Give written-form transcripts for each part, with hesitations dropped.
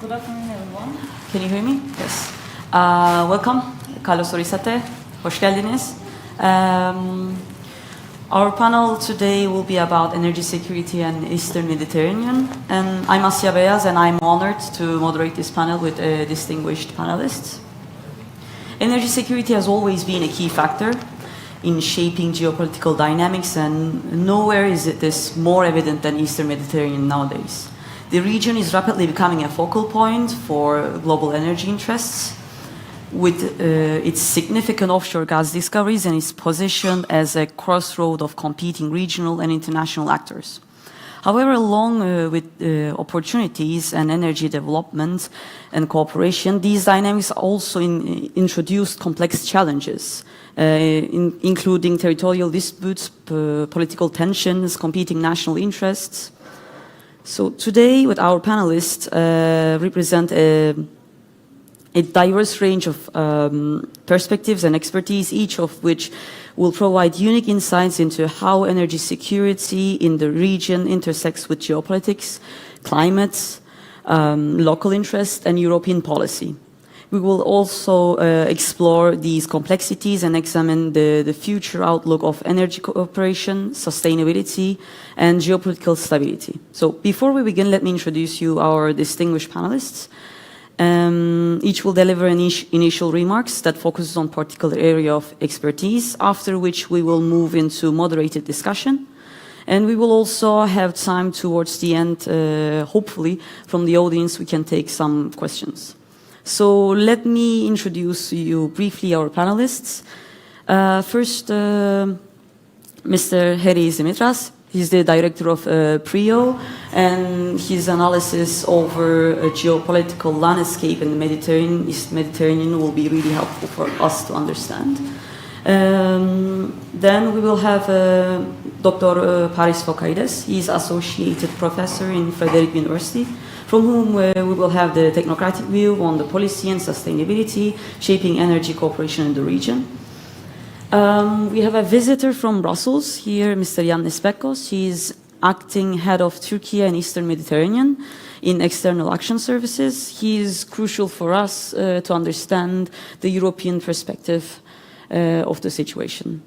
Good afternoon, everyone. Can you hear me? Yes. Welcome, Carlos Orizate. Hoş geldiniz. Our panel today will be about energy security and Eastern Mediterranean. And I'm Asya Beyaz, and I'm honored to moderate this panel with distinguished panelists. Energy security has always been a key factor in shaping geopolitical dynamics, and nowhere is this more evident than Eastern Mediterranean nowadays. The region is rapidly becoming a focal point for global energy interests, with its significant offshore gas discoveries and its position as a crossroad of competing regional and international actors. However, along with opportunities and energy development and cooperation, these dynamics also introduced complex challenges, including territorial disputes, political tensions, competing national interests. So today, with our panelists, represent a diverse range of perspectives and expertise, each of which will provide unique insights into how energy security in the region intersects with geopolitics, climate, local interests, and European policy. We will also explore these complexities and examine the future outlook of energy cooperation, sustainability, and geopolitical stability. So before we begin, let me introduce you our distinguished panelists. Each will deliver initial remarks that focuses on particular area of expertise, after which we will move into moderated discussion. And we will also have time towards the end, hopefully, from the audience we can take some questions. So let me introduce you briefly our panelists. First, Mr. Harry Zimitras. He's the director of PRIO, and his analysis over a geopolitical landscape in the East Mediterranean will be really helpful for us to understand. Then we will have Dr. Paris Fokaides. He's associated professor in Frederick University, from whom we will have the technocratic view on the policy and sustainability shaping energy cooperation in the region. We have a visitor from Brussels here, Mr. Yannis Pekos. He's acting head of Turkey and Eastern Mediterranean in External Action Services. He is crucial for us to understand the European perspective of the situation.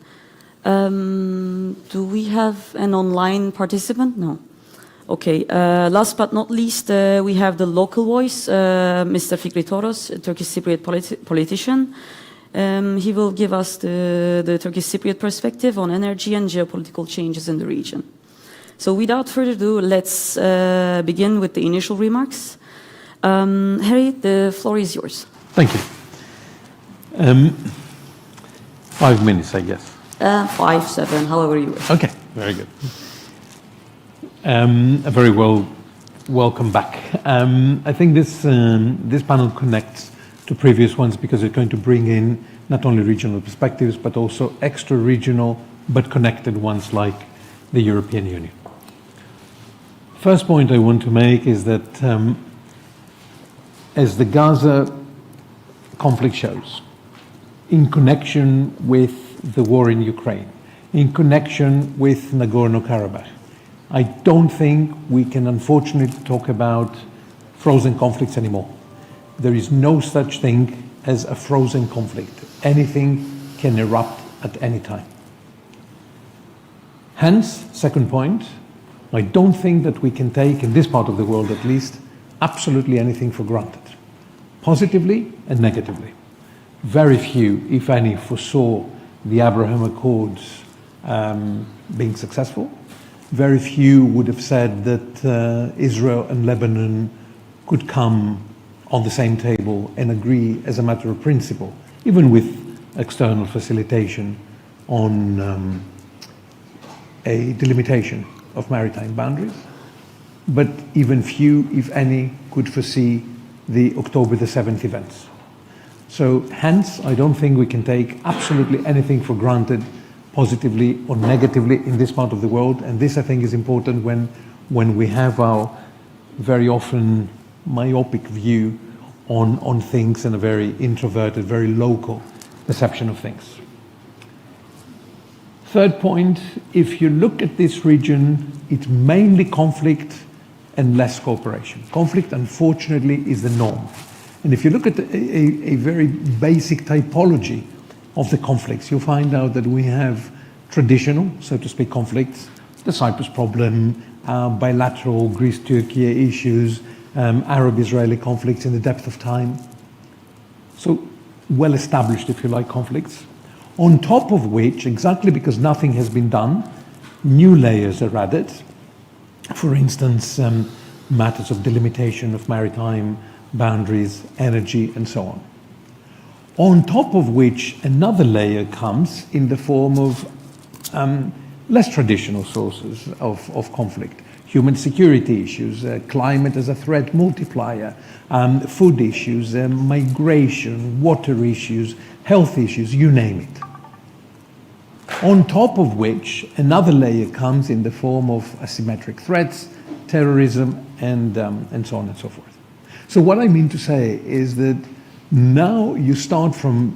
Do we have an online participant? No. Okay. Last but not least, we have the local voice, Mr. Fikri Toros, a Turkish Cypriot politician. He will give us the Turkish Cypriot perspective on energy and geopolitical changes in the region. So without further ado, let's begin with the initial remarks. Harry, the floor is yours. Thank you. 5 minutes, I guess. 5, 7, however you wish. Okay, very good. A very welcome back. I think this panel connects to previous ones because it's going to bring in not only regional perspectives but also extra-regional but connected ones like the European Union. First point I want to make is that as the Gaza conflict shows, in connection with the war in Ukraine, in connection with Nagorno-Karabakh, I don't think we can unfortunately talk about frozen conflicts anymore. There is no such thing as a frozen conflict. Anything can erupt at any time. Hence, second point, I don't think that we can take, in this part of the world at least, absolutely anything for granted, positively and negatively. Very few, if any, foresaw the Abraham Accords being successful. Very few would have said that Israel and Lebanon could come on the same table and agree as a matter of principle, even with external facilitation on a delimitation of maritime boundaries. But even few, if any, could foresee the October the 7th events. So hence, I don't think we can take absolutely anything for granted, positively or negatively, in this part of the world. And this, I think, is important when we have our very often myopic view on things and a very introverted, very local perception of things. Third point, if you look at this region, it's mainly conflict and less cooperation. Conflict, unfortunately, is the norm. And if you look at a very basic typology of the conflicts, you'll find out that we have traditional, so to speak, conflicts, the Cyprus problem, bilateral Greece-Turkey issues, Arab-Israeli conflicts in the depth of time. So well-established, if you like, conflicts. On top of which, exactly because nothing has been done, new layers are added. For instance, matters of delimitation of maritime boundaries, energy, and so on. On top of which, another layer comes in the form of less traditional sources of conflict. Human security issues, climate as a threat multiplier, food issues, migration, water issues, health issues, you name it. On top of which, another layer comes in the form of asymmetric threats, terrorism, and so on and so forth. So what I mean to say is that now you start from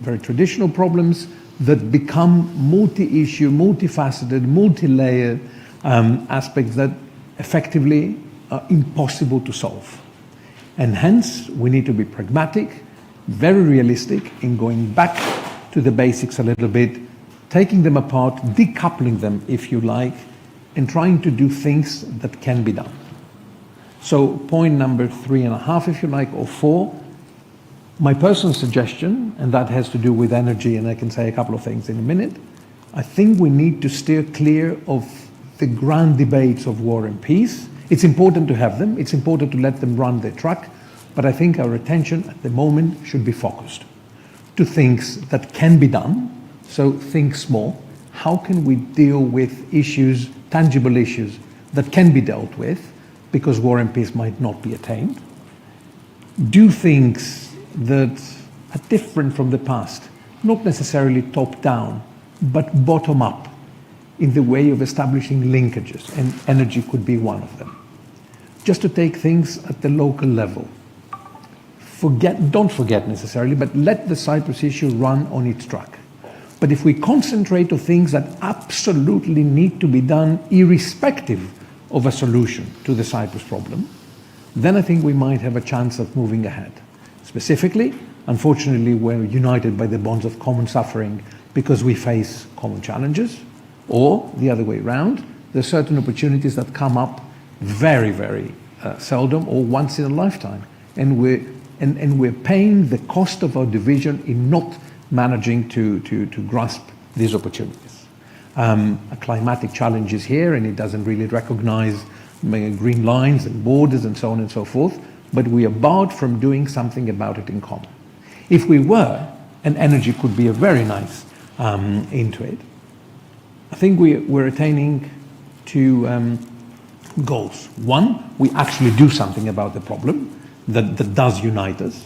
very traditional problems that become multi-issue, multifaceted, multi-layered aspects that effectively are impossible to solve. And hence, we need to be pragmatic, very realistic in going back to the basics a little bit, taking them apart, decoupling them, if you like, and trying to do things that can be done. So point number 3.5, if you like, or 4, my personal suggestion, and that has to do with energy, and I can say a couple of things in a minute, I think we need to steer clear of the grand debates of war and peace. It's important to have them, it's important to let them run their track, but I think our attention at the moment should be focused to things that can be done. So think small. How can we deal with issues, tangible issues, that can be dealt with, because war and peace might not be attained? Do things that are different from the past, not necessarily top down, but bottom up, in the way of establishing linkages, and energy could be one of them. Just to take things at the local level. Don't forget necessarily, but let the Cyprus issue run on its track. But if we concentrate on things that absolutely need to be done irrespective of a solution to the Cyprus problem, then I think we might have a chance of moving ahead. Specifically, unfortunately, we're united by the bonds of common suffering because we face common challenges, or the other way around, there are certain opportunities that come up very, very seldom or once in a lifetime, and we're paying the cost of our division in not managing to grasp these opportunities. A climatic challenge is here, and it doesn't really recognize green lines and borders and so on and so forth, but we are barred from doing something about it in common. If we were, and energy could be a very nice into it, I think we're attaining two goals. One, we actually do something about the problem that does unite us.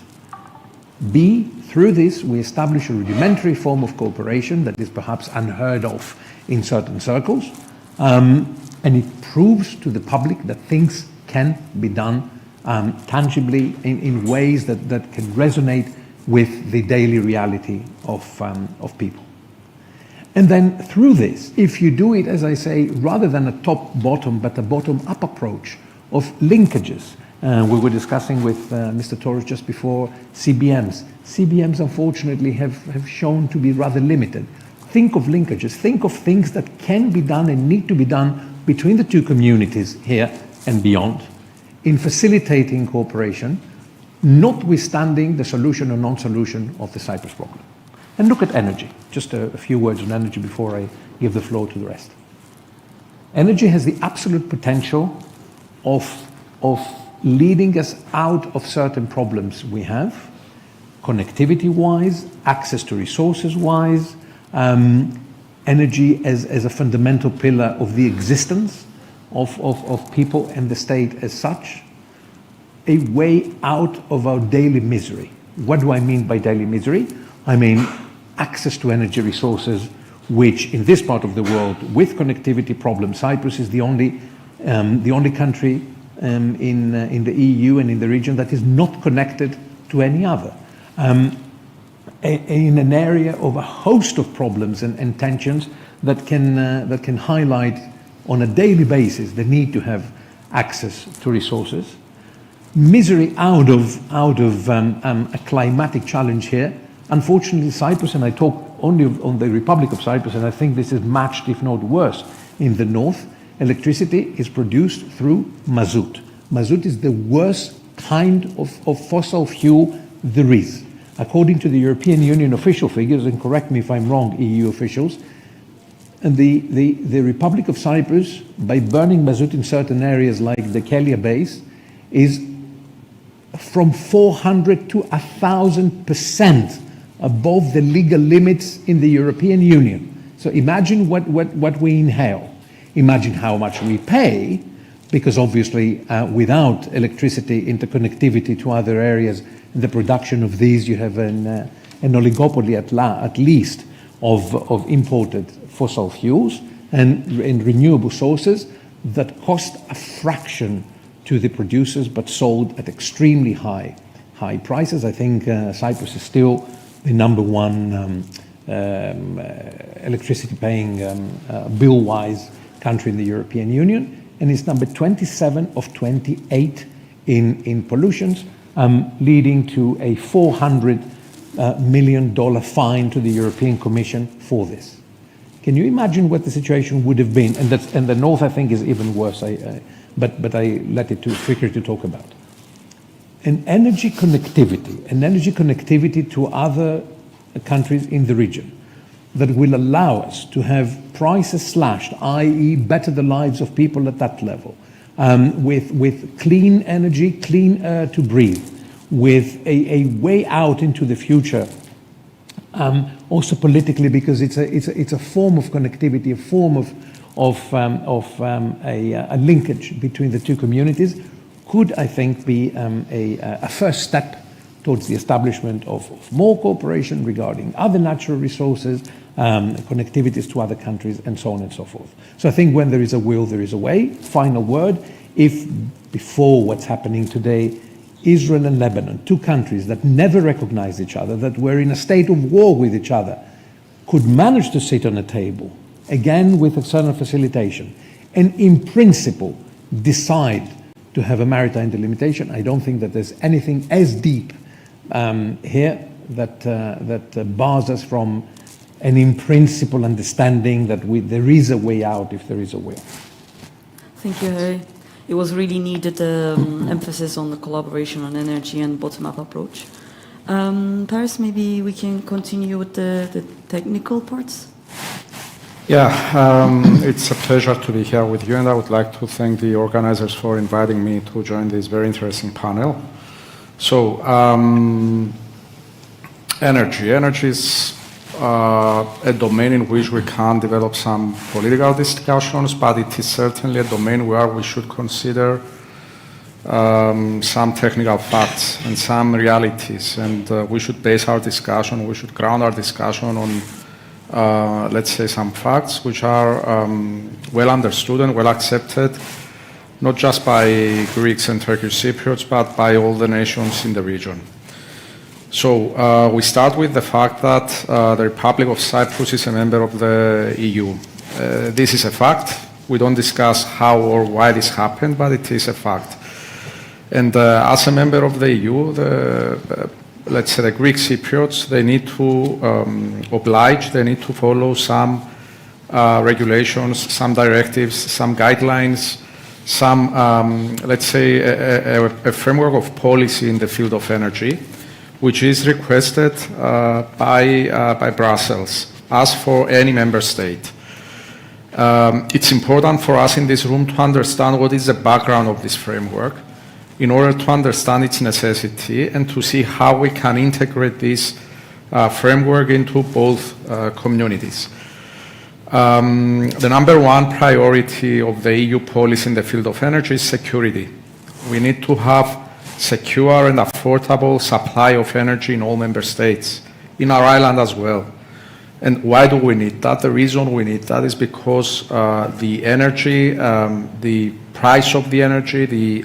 B, through this, we establish a rudimentary form of cooperation that is perhaps unheard of in certain circles, and it proves to the public that things can be done tangibly in ways that can resonate with the daily reality of people. And then through this, if you do it, as I say, rather than a top-bottom, but a bottom-up approach of linkages, we were discussing with Mr. Torres just before CBMs. CBMs, unfortunately, have shown to be rather limited. Think of linkages, think of things that can be done and need to be done between the two communities here and beyond in facilitating cooperation, notwithstanding the solution or non-solution of the Cyprus problem. And look at energy. Just a few words on energy before I give the floor to the rest. Energy has the absolute potential of leading us out of certain problems we have, connectivity-wise, access to resources-wise, energy as a fundamental pillar of the existence of people and the state as such, a way out of our daily misery. What do I mean by daily misery? I mean access to energy resources, which in this part of the world, with connectivity problems, Cyprus is the only country in the EU and in the region that is not connected to any other. In an area of a host of problems and tensions that can highlight on a daily basis the need to have access to resources. Misery out of a climatic challenge here. Unfortunately, Cyprus, and I talk only on the Republic of Cyprus, and I think this is matched, if not worse, in the north. Electricity is produced through mazout. Mazout is the worst kind of fossil fuel there is. According to the European Union official figures, and correct me if I'm wrong, EU officials, and the Republic of Cyprus, by burning mazout in certain areas like the Kelia base, is from 400 to 1,000% above the legal limits in the European Union. So imagine what we inhale. Imagine how much we pay, because obviously without electricity interconnectivity to other areas, the production of these, you have an oligopoly at least of imported fossil fuels and renewable sources that cost a fraction to the producers but sold at extremely high prices. I think Cyprus is still the number one electricity paying bill-wise country in the European Union, and it's number 27 of 28 in pollutions, leading to a $400 million fine to the European Commission for this. Can you imagine what the situation would have been? And the north, I think, is even worse, but I let it too quicker to talk about. Energy connectivity to other countries in the region that will allow us to have prices slashed, i.e. better the lives of people at that level, with clean energy, clean air to breathe, with a way out into the future, also politically, because it's a form of connectivity, a form of a linkage between the two communities, could, I think, be a first step towards the establishment of more cooperation regarding other natural resources, connectivities to other countries, and so on and so forth. So I think when there is a will, there is a way. Final word, if before what's happening today, Israel and Lebanon, two countries that never recognized each other, that were in a state of war with each other, could manage to sit on a table, again with external facilitation, and in principle decide to have a maritime delimitation, I don't think that there's anything as deep here that bars us from an in principle understanding that there is a way out if there is a will. Thank you, Harry. It was really needed emphasis on the collaboration on energy and bottom-up approach. Paris, maybe we can continue with the technical parts? Yeah, it's a pleasure to be here with you, and I would like to thank the organizers for inviting me to join this very interesting panel. So, energy is a domain in which we can develop some political discussions, but it is certainly a domain where we should consider some technical facts and some realities, and we should base our discussion, we should ground our discussion on let's say some facts which are well understood and well accepted, not just by Greeks and Turkish Cypriots, but by all the nations in the region. So we start with the fact that the Republic of Cyprus is a member of the EU. This is a fact. We don't discuss how or why this happened, but it is a fact. And as a member of the EU, let's say the Greek Cypriots, they need to oblige, they need to follow some regulations, some directives, some guidelines, some, let's say, a framework of policy in the field of energy, which is requested by Brussels, as for any member state. It's important for us in this room to understand what is the background of this framework, in order to understand its necessity and to see how we can integrate this framework into both communities. The number one priority of the EU policy in the field of energy is security. We need to have secure and affordable supply of energy in all member states, in our island as well. And why do we need that? The reason we need that is because the energy, the price of the energy, the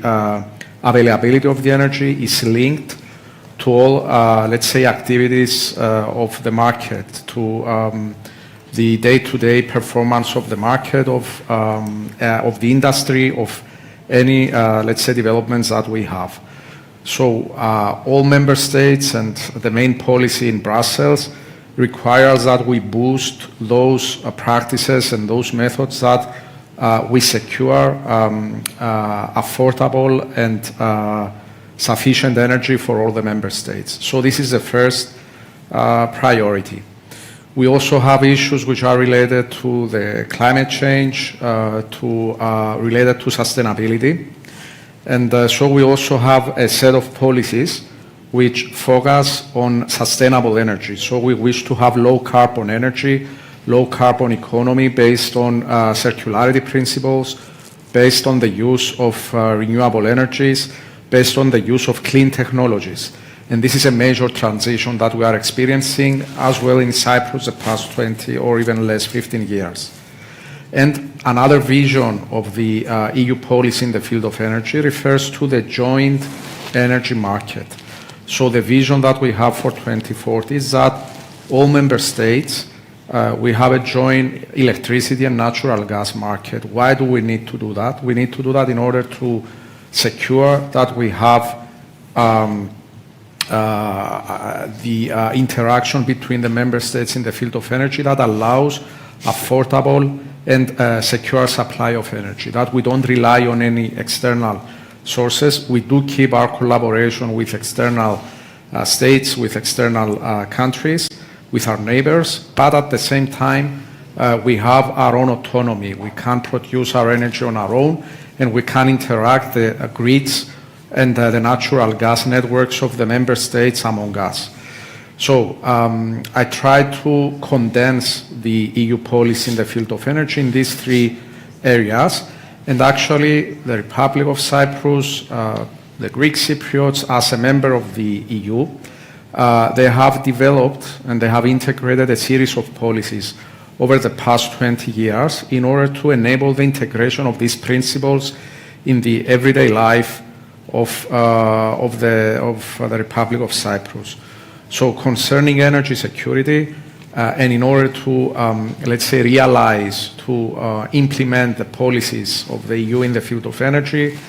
availability of the energy is linked to all, let's say, activities of the market, to the day-to-day performance of the market, of the industry, of any, let's say, developments that we have. So all member states and the main policy in Brussels requires that we boost those practices and those methods that we secure affordable and sufficient energy for all the member states. So this is the first priority. We also have issues which are related to the climate change, related to sustainability. And so we also have a set of policies which focus on sustainable energy. So we wish to have low carbon energy, low carbon economy based on circularity principles, based on the use of renewable energies, based on the use of clean technologies. And this is a major transition that we are experiencing as well in Cyprus the past 20 or even less 15 years. And another vision of the EU policy in the field of energy refers to the joint energy market. So the vision that we have for 2040 is that all member states, we have a joint electricity and natural gas market. Why do we need to do that? We need to do that in order to secure that we have the interaction between the member states in the field of energy that allows affordable and secure supply of energy, that we don't rely on any external sources. We do keep our collaboration with external states, with external countries, with our neighbors, but at the same time, we have our own autonomy. We can produce our energy on our own, and we can interact the grids and the natural gas networks of the member states among us. So I tried to condense the EU policy in the field of energy in these three areas. And actually, the Republic of Cyprus, the Greek Cypriots, as a member of the EU, they have developed and they have integrated a series of policies over the past 20 years in order to enable the integration of these principles in the everyday life of the Republic of Cyprus. So concerning energy security, and in order to, let's say, realize, to implement the policies of the EU in the field of energy,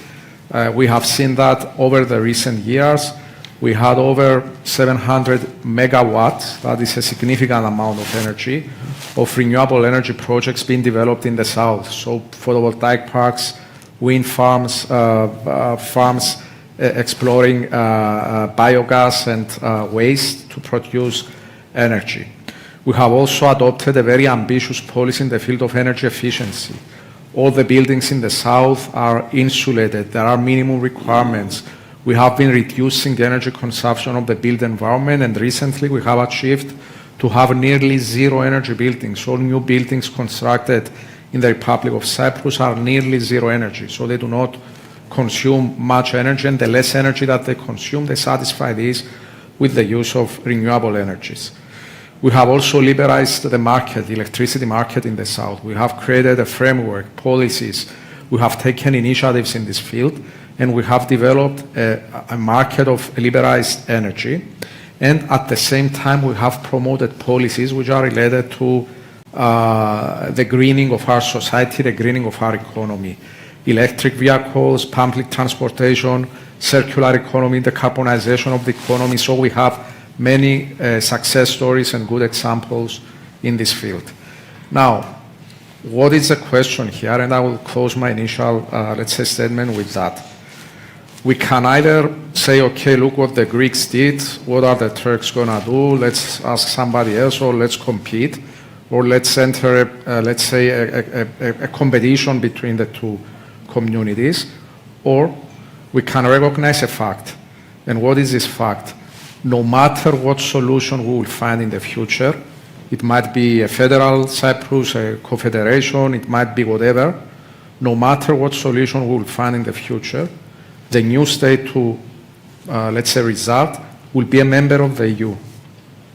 we have seen that over the recent years, we had over 700 megawatts, that is a significant amount of energy, of renewable energy projects being developed in the south. So photovoltaic parks, wind farms, farms exploring biogas and waste to produce energy. We have also adopted a very ambitious policy in the field of energy efficiency. All the buildings in the south are insulated. There are minimum requirements. We have been reducing the energy consumption of the built environment, and recently we have achieved to have nearly zero energy buildings. All new buildings constructed in the Republic of Cyprus are nearly zero energy, so they do not consume much energy, and the less energy that they consume, they satisfy this with the use of renewable energies. We have also liberalized the market, the electricity market in the south. We have created a framework, policies. We have taken initiatives in this field, and we have developed a market of liberalized energy. And at the same time, we have promoted policies which are related to the greening of our society, the greening of our economy. Electric vehicles, public transportation, circular economy, decarbonization of the economy. So we have many success stories and good examples in this field. Now, what is the question here? And I will close my initial, let's say, statement with that. We can either say, okay, look what the Greeks did, what are the Turks gonna do, let's ask somebody else, or let's compete, or let's enter, let's say, a competition between the two communities, or we can recognize a fact. And what is this fact? No matter what solution we will find in the future, it might be a federal Cyprus, a confederation, it might be whatever, no matter what solution we will find in the future, the new state to, let's say, result will be a member of the EU,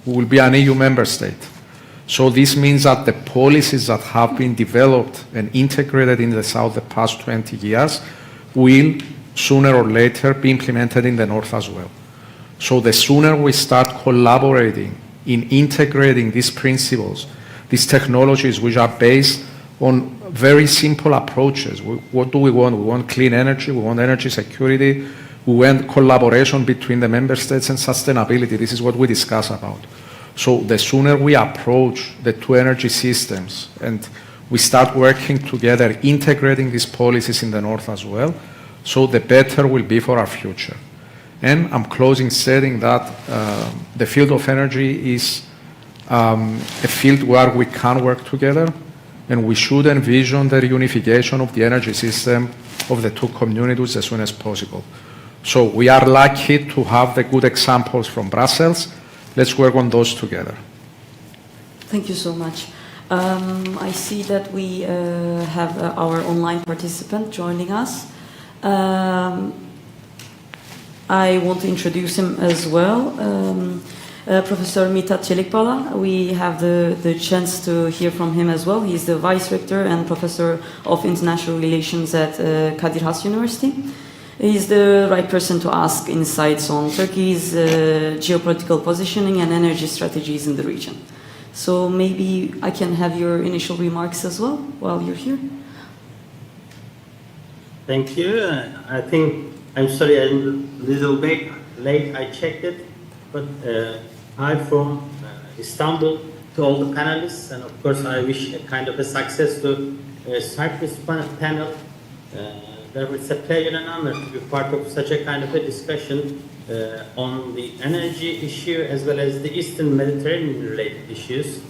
will be an EU member state. So this means that the policies that have been developed and integrated in the South the past 20 years will sooner or later be implemented in the North as well. So the sooner we start collaborating in integrating these principles, these technologies which are based on very simple approaches. What do we want? We want clean energy, we want energy security, we want collaboration between the member states and sustainability. This is what we discuss about. So the sooner we approach the two energy systems and we start working together, integrating these policies in the north as well, so the better will be for our future. And I'm closing saying that the field of energy is a field where we can work together, and we should envision the reunification of the energy system of the two communities as soon as possible. So we are lucky to have the good examples from Brussels. Let's work on those together. Thank you so much. I see that we have our online participant joining us. I want to introduce him as well. Professor Mithat Çelikbala, we have the chance to hear from him as well. He is the Vice Rector and Professor of International Relations at Kadir Has University. He is the right person to ask insights on Turkey's geopolitical positioning and energy strategies in the region. So maybe I can have your initial remarks as well while you're here. Thank you. I think, I'm sorry, I'm a little bit late, I checked it, but hi from Istanbul to all the panelists, and of course I wish a kind of a success to Cyprus panel. Therefore it's a pleasure and honor to be part of such a kind of a discussion on the energy issue as well as the Eastern Mediterranean related issues.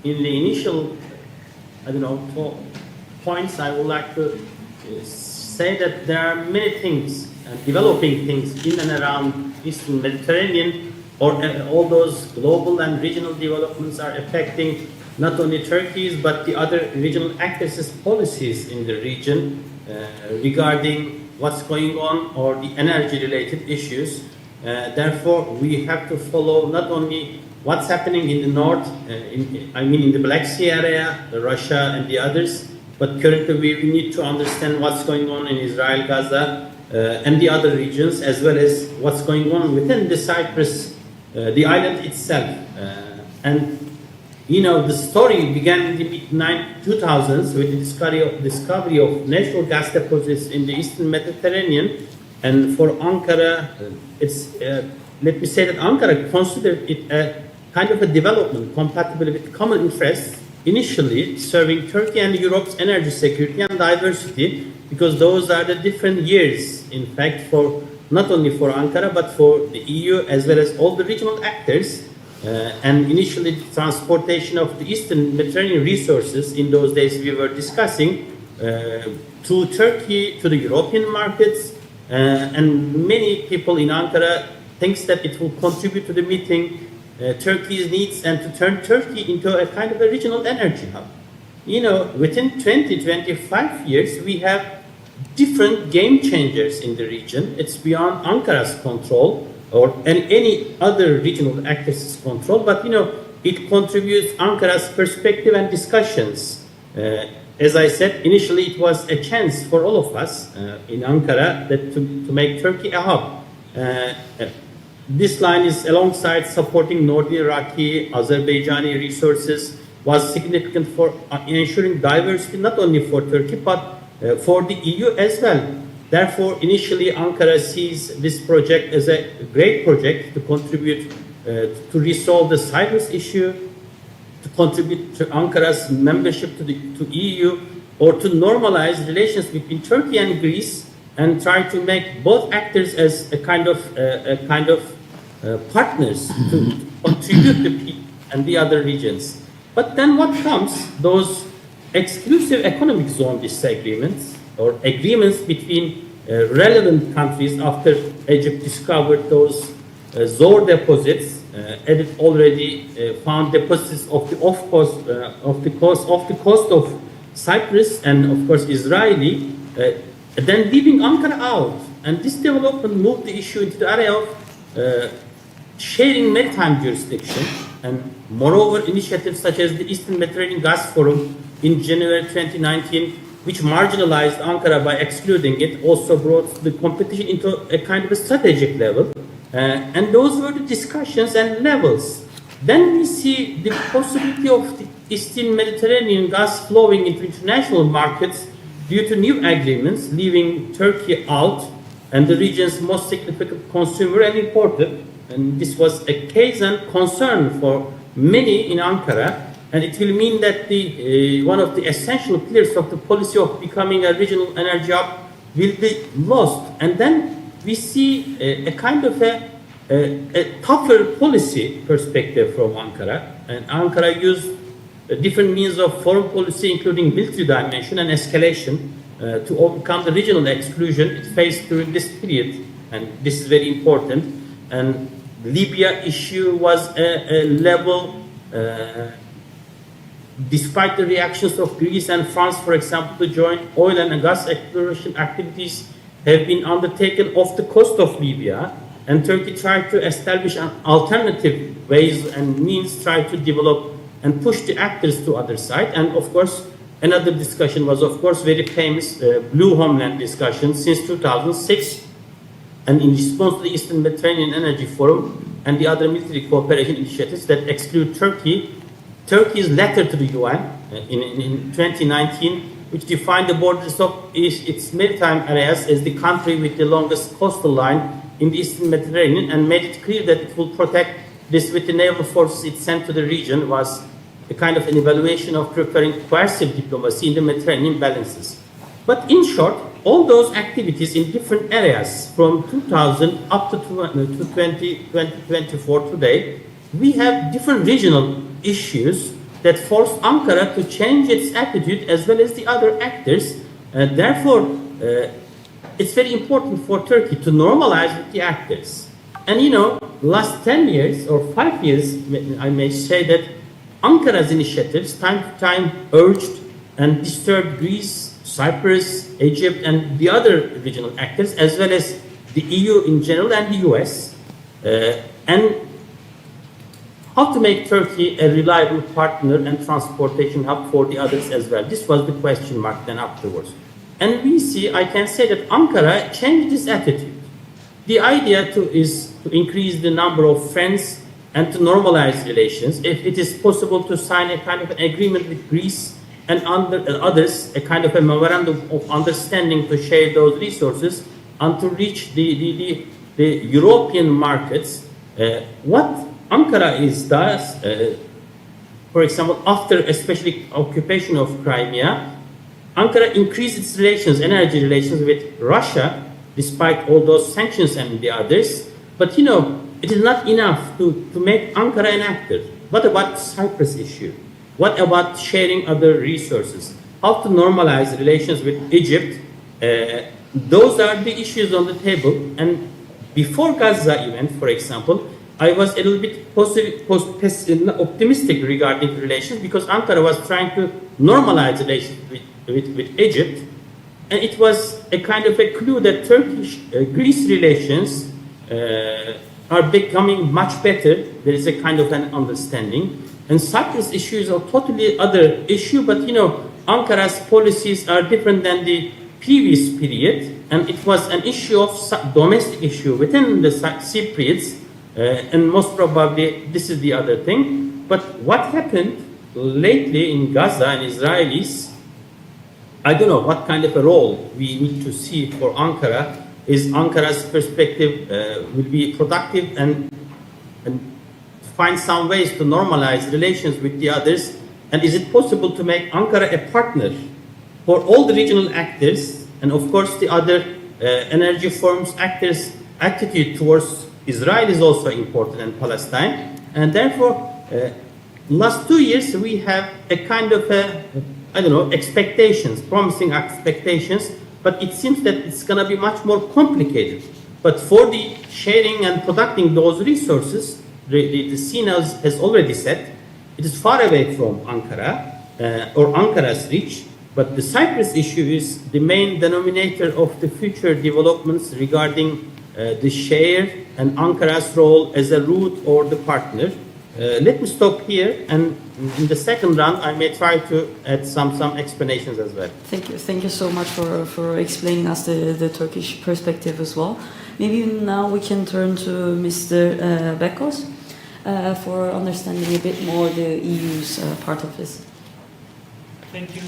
In the initial, points, I would like to say that there are many things, developing things in and around Eastern Mediterranean, or all those global and regional developments are affecting not only Turkey's but the other regional actors' policies in the region regarding what's going on or the energy-related issues. Therefore, we have to follow not only what's happening in the north, in the Black Sea area, Russia and the others, but currently we need to understand what's going on in Israel, Gaza, and the other regions, as well as what's going on within the Cyprus, the island itself. The story began in the mid-2000s with the discovery of natural gas deposits in the Eastern Mediterranean. And for Ankara, let me say that Ankara considered it a kind of a development compatible with common interests, initially serving Turkey and Europe's energy security and diversity, because those are the different years, in fact, for not only for Ankara, but for the EU as well as all the regional actors. And initially, the transportation of the Eastern Mediterranean resources, in those days we were discussing, to Turkey, to the European markets, and many people in Ankara thinks that it will contribute to the meeting Turkey's needs and to turn Turkey into a kind of a regional energy hub. Within 20-25 years, we have different game changers in the region. It's beyond Ankara's control or any other regional actors' control, but it contributes Ankara's perspective and discussions. As I said, initially it was a chance for all of us in Ankara to make Turkey a hub. This line is alongside supporting Northern Iraqi, Azerbaijani resources, was significant for ensuring diversity not only for Turkey but for the EU as well. Therefore, initially Ankara sees this project as a great project to contribute to resolve the Cyprus issue, to contribute to Ankara's membership to EU, or to normalize relations between Turkey and Greece, and try to make both actors as a kind of partners to contribute to peace and the other regions. But then what comes? Those exclusive economic zone disagreements or agreements between relevant countries after Egypt discovered those Zohr deposits, Egypt already found deposits of the coast of Cyprus and of course Israeli, then leaving Ankara out. And this development moved the issue into the area of sharing maritime jurisdiction, and moreover initiatives such as the Eastern Mediterranean Gas Forum in January 2019, which marginalized Ankara by excluding it, also brought the competition into a kind of a strategic level. And those were the discussions and levels. Then we see the possibility of the Eastern Mediterranean gas flowing into international markets due to new agreements, leaving Turkey out and the region's most significant consumer and importer. And this was a case and concern for many in Ankara, and it will mean that one of the essential pillars of the policy of becoming a regional energy hub will be lost. And then we see a kind of a tougher policy perspective from Ankara. And Ankara used different means of foreign policy, including military dimension and escalation, to overcome the regional exclusion it faced during this period. And this is very important. And Libya issue was a level, despite the reactions of Greece and France, for example, to join oil and gas exploration activities have been undertaken off the coast of Libya, and Turkey tried to establish an alternative ways and means, tried to develop and push the actors to other side. And of course, another discussion was, of course, very famous Blue Homeland discussion since 2006. And in response to the Eastern Mediterranean Energy Forum and the other military cooperation initiatives that exclude Turkey, Turkey's letter to the UN in 2019, which defined the borders of its maritime areas as the country with the longest coastal line in the Eastern Mediterranean, and made it clear that it will protect this with the naval forces it sent to the region, was a kind of an evaluation of preparing coercive diplomacy in the Mediterranean balances. But in short, all those activities in different areas from 2000 up to 2024 today, we have different regional issues that force Ankara to change its attitude as well as the other actors. Therefore, it's very important for Turkey to normalize with the actors. And you know, last 10 years or 5 years, I may say that Ankara's initiatives time to time urged and disturbed Greece, Cyprus, Egypt, and the other regional actors, as well as the EU in general and the US, and how to make Turkey a reliable partner and transportation hub for the others as well. This was the question mark then afterwards. And we see, I can say that Ankara changed its attitude. The idea is to increase the number of friends and to normalize relations. If it is possible to sign a kind of an agreement with Greece and others, a kind of a memorandum of understanding to share those resources and to reach the European markets. What Ankara does, for example, after especially occupation of Crimea, Ankara increased its relations, energy relations with Russia, despite all those sanctions and the others. But you know, it is not enough to make Ankara an actor. What about Cyprus issue? What about sharing other resources? How to normalize relations with Egypt? Those are the issues on the table. And before Gaza event, for example, I was a little bit optimistic regarding relations because Ankara was trying to normalize relations with Egypt. And it was a kind of a clue that Turkish-Greece relations are becoming much better. There is a kind of an understanding. And Cyprus issue is a totally other issue, but you know, Ankara's policies are different than the previous period. And it was an issue of domestic issue within the Cypriots. And most probably this is the other thing. But what happened lately in Gaza and Israelis, I don't know what kind of a role we need to see for Ankara. Is Ankara's perspective will be productive and find some ways to normalize relations with the others? And is it possible to make Ankara a partner for all the regional actors and of course the other energy forums actors' attitude towards Israel is also important and Palestine. And therefore, last 2 years we have a kind of expectations, promising expectations, but it seems that it's going to be much more complicated. But for the sharing and protecting those resources, the scene has already set, it is far away from Ankara or Ankara's reach, but the Cyprus issue is the main denominator of the future developments regarding the share and Ankara's role as a route or the partner. Let me stop here, and in the second round, I may try to add some explanations as well. Thank you so much for explaining us the Turkish perspective as well. Maybe now we can turn to Mr. Bekos. for understanding a bit more the EU's part of this. Thank you.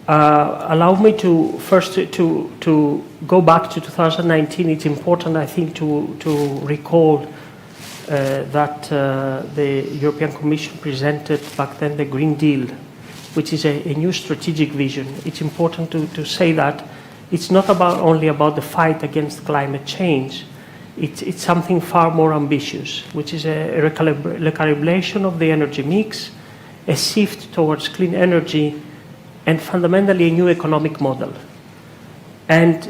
Allow me to first to go back to 2019. It's important, I think, to recall that the European Commission presented back then the Green Deal, which is a new strategic vision. It's important to say that it's not only about the fight against climate change. It's something far more ambitious, which is a recalibration of the energy mix, a shift towards clean energy, and fundamentally a new economic model. And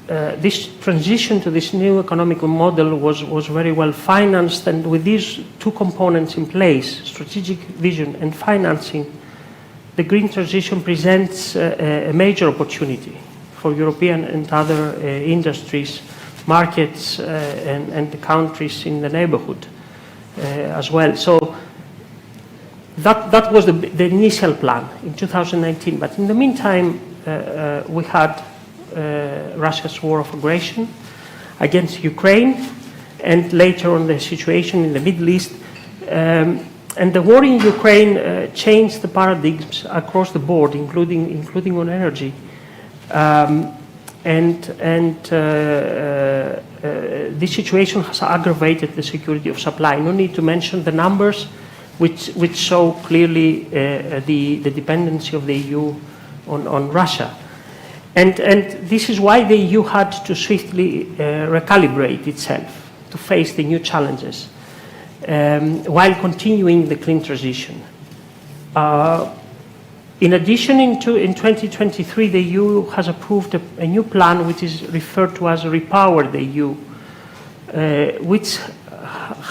this transition to this new economic model was very well financed, and with these two components in place, strategic vision and financing, the green transition presents a major opportunity for European and other industries, markets, and the countries in the neighborhood as well. So that was the initial plan in 2019. But in the meantime, we had Russia's war of aggression against Ukraine, and later on the situation in the Middle East. And the war in Ukraine changed the paradigms across the board, including on energy. This situation has aggravated the security of supply. No need to mention the numbers, which show clearly the dependency of the EU on Russia. And this is why the EU had to swiftly recalibrate itself to face the new challenges while continuing the clean transition. In addition, in 2023, the EU has approved a new plan which is referred to as Repower the EU, which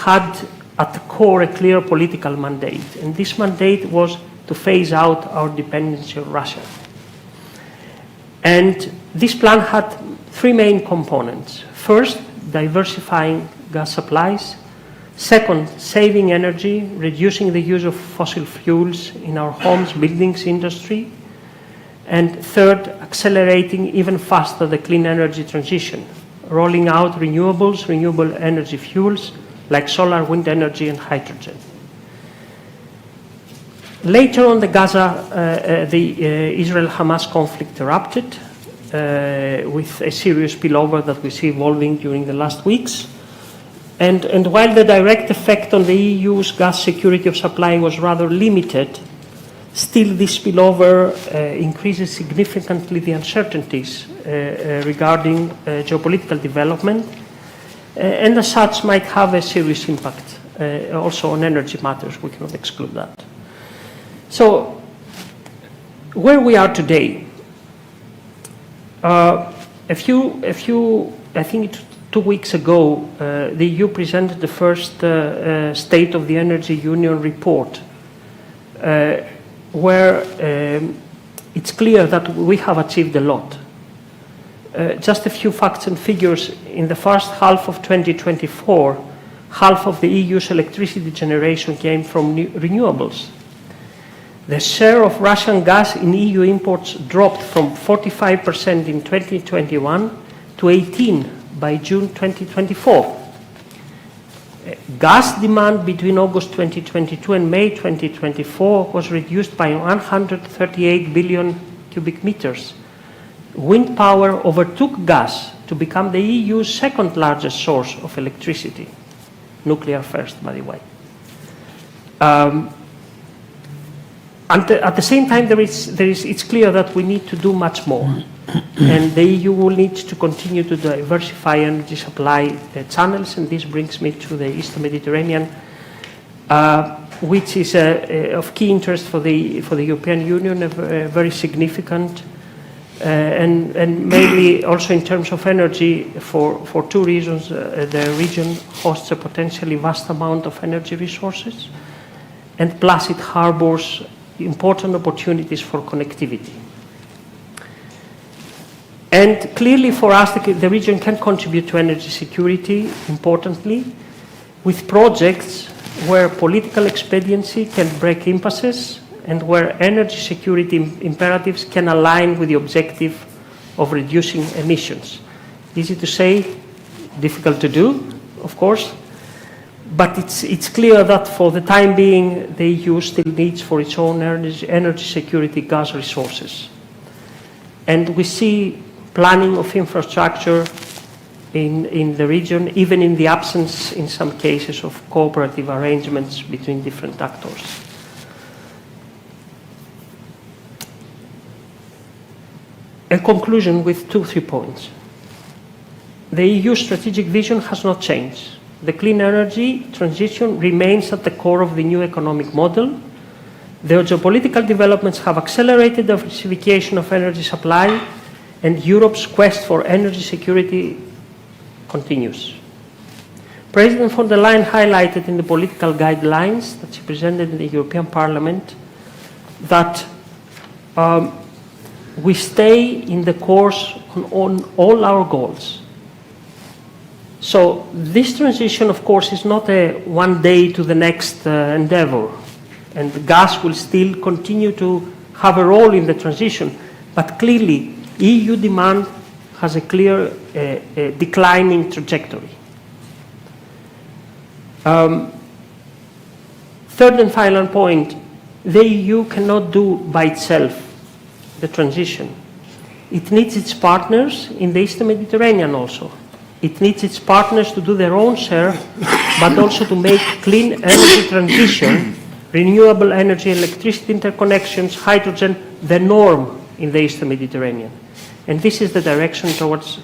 had at the core a clear political mandate. And this mandate was to phase out our dependency on Russia. And this plan had three main components. First, diversifying gas supplies. Second, saving energy, reducing the use of fossil fuels in our homes, buildings, industry. And third, accelerating even faster the clean energy transition, rolling out renewables, renewable energy fuels like solar, wind energy, and hydrogen. Later on, the Israel-Hamas conflict erupted with a serious spillover that we see evolving during the last weeks. And while the direct effect on the EU's gas security of supply was rather limited, still this spillover increases significantly the uncertainties regarding geopolitical development, and as such might have a serious impact also on energy matters. We cannot exclude that. So, where we are today, I think 2 weeks ago, the EU presented the first State of the Energy Union report, where it's clear that we have achieved a lot. Just a few facts and figures. In the first half of 2024, half of the EU's electricity generation came from renewables. The share of Russian gas in EU imports dropped from 45% in 2021 to 18% by June 2024. Gas demand between August 2022 and May 2024 was reduced by 138 billion cubic meters. Wind power overtook gas to become the EU's second largest source of electricity. Nuclear first, by the way. And at the same time, it's clear that we need to do much more. And the EU will need to continue to diversify energy supply channels, and this brings me to the Eastern Mediterranean, which is of key interest for the European Union, very significant, and mainly also in terms of energy for two reasons. The region hosts a potentially vast amount of energy resources, and plus it harbors important opportunities for connectivity. And clearly for us, the region can contribute to energy security, importantly, with projects where political expediency can break impasses and where energy security imperatives can align with the objective of reducing emissions. Easy to say, difficult to do, of course. But it's clear that for the time being, the EU still needs for its own energy security gas resources. And we see planning of infrastructure in the region, even in the absence, in some cases, of cooperative arrangements between different actors. A conclusion with 2-3 points. The EU strategic vision has not changed. The clean energy transition remains at the core of the new economic model. The geopolitical developments have accelerated diversification of energy supply, and Europe's quest for energy security continues. President von der Leyen highlighted in the political guidelines that she presented in the European Parliament that we stay in the course on all our goals. So this transition, of course, is not a one day to the next endeavor, and gas will still continue to have a role in the transition, but clearly EU demand has a clear declining trajectory. Third and final point, the EU cannot do by itself the transition. It needs its partners in the Eastern Mediterranean also. It needs its partners to do their own share, but also to make clean energy transition, renewable energy, electricity interconnections, hydrogen, the norm in the Eastern Mediterranean. And this is the direction towards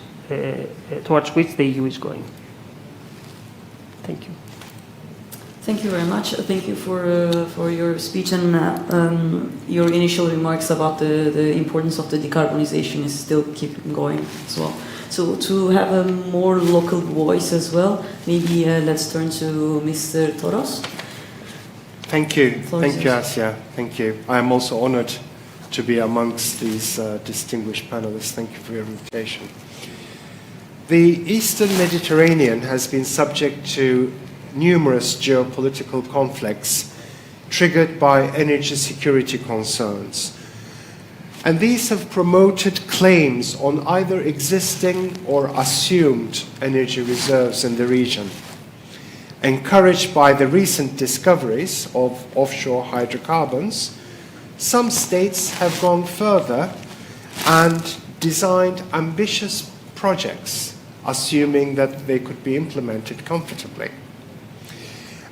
which the EU is going. Thank you. Thank you very much. Thank you for your speech and your initial remarks about the importance of the decarbonization is still keeping going as well. So to have a more local voice as well, maybe let's turn to Mr. Toros. Thank you. Thank you, Asia. Thank you. I am also honored to be amongst these distinguished panelists. Thank you for your invitation. The Eastern Mediterranean has been subject to numerous geopolitical conflicts triggered by energy security concerns. And these have promoted claims on either existing or assumed energy reserves in the region. Encouraged by the recent discoveries of offshore hydrocarbons, some states have gone further and designed ambitious projects, assuming that they could be implemented comfortably.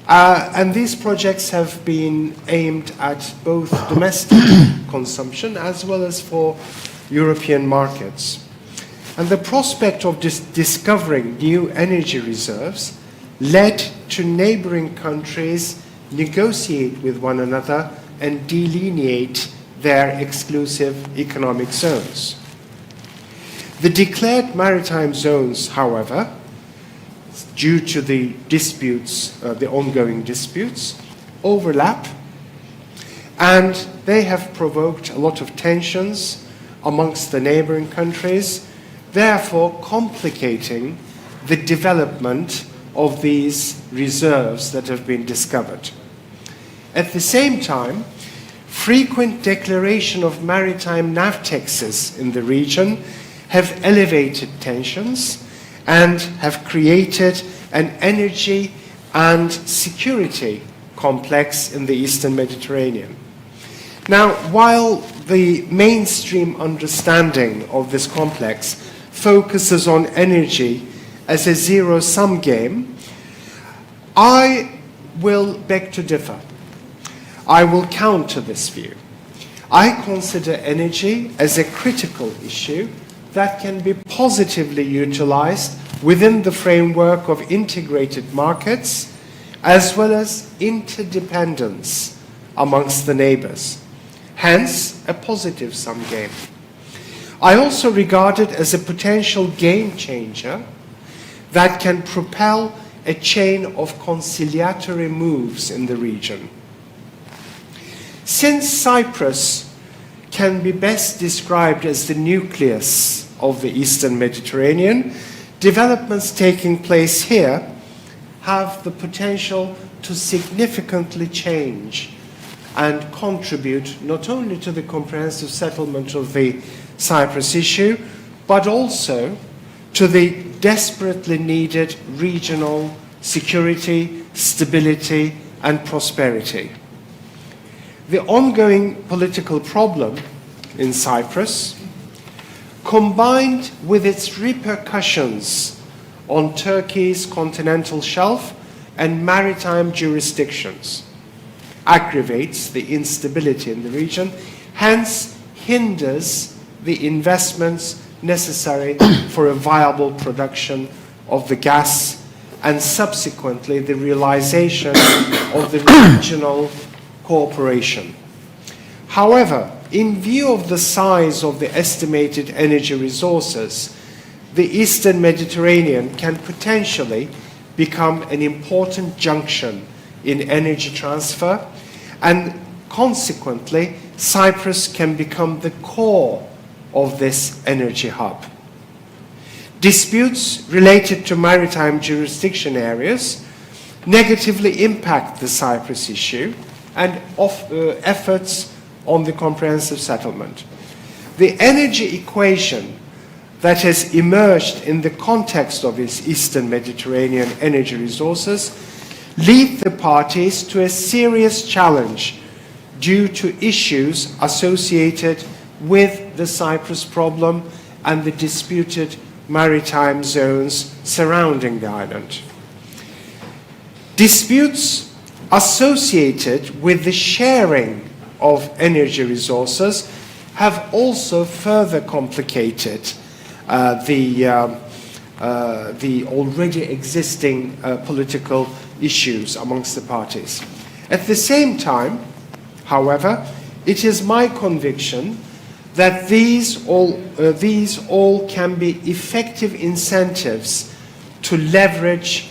And these projects have been aimed at both domestic consumption as well as for European markets. And the prospect of discovering new energy reserves led to neighboring countries negotiate with one another and delineate their exclusive economic zones. The declared maritime zones, however, due to the disputes, the ongoing disputes, overlap, and they have provoked a lot of tensions amongst the neighboring countries, therefore complicating the development of these reserves that have been discovered. At the same time, frequent declaration of maritime navtexes in the region have elevated tensions and have created an energy and security complex in the Eastern Mediterranean. Now, while the mainstream understanding of this complex focuses on energy as a zero-sum game, I will beg to differ. I will counter this view. I consider energy as a critical issue that can be positively utilized within the framework of integrated markets as well as interdependence amongst the neighbors. Hence, a positive sum game. I also regard it as a potential game changer that can propel a chain of conciliatory moves in the region. Since Cyprus can be best described as the nucleus of the Eastern Mediterranean, developments taking place here have the potential to significantly change and contribute not only to the comprehensive settlement of the Cyprus issue, but also to the desperately needed regional security, stability, and prosperity. The ongoing political problem in Cyprus, combined with its repercussions on Turkey's continental shelf and maritime jurisdictions, aggravates the instability in the region, hence hinders the investments necessary for a viable production of the gas and subsequently the realization of the regional cooperation. However, in view of the size of the estimated energy resources, the Eastern Mediterranean can potentially become an important junction in energy transfer, and consequently, Cyprus can become the core of this energy hub. Disputes related to maritime jurisdiction areas negatively impact the Cyprus issue and efforts on the comprehensive settlement. The energy equation that has emerged in the context of its Eastern Mediterranean energy resources lead the parties to a serious challenge due to issues associated with the Cyprus problem and the disputed maritime zones surrounding the island. Disputes associated with the sharing of energy resources have also further complicated the already existing political issues amongst the parties. At the same time, however, it is my conviction that these all can be effective incentives to leverage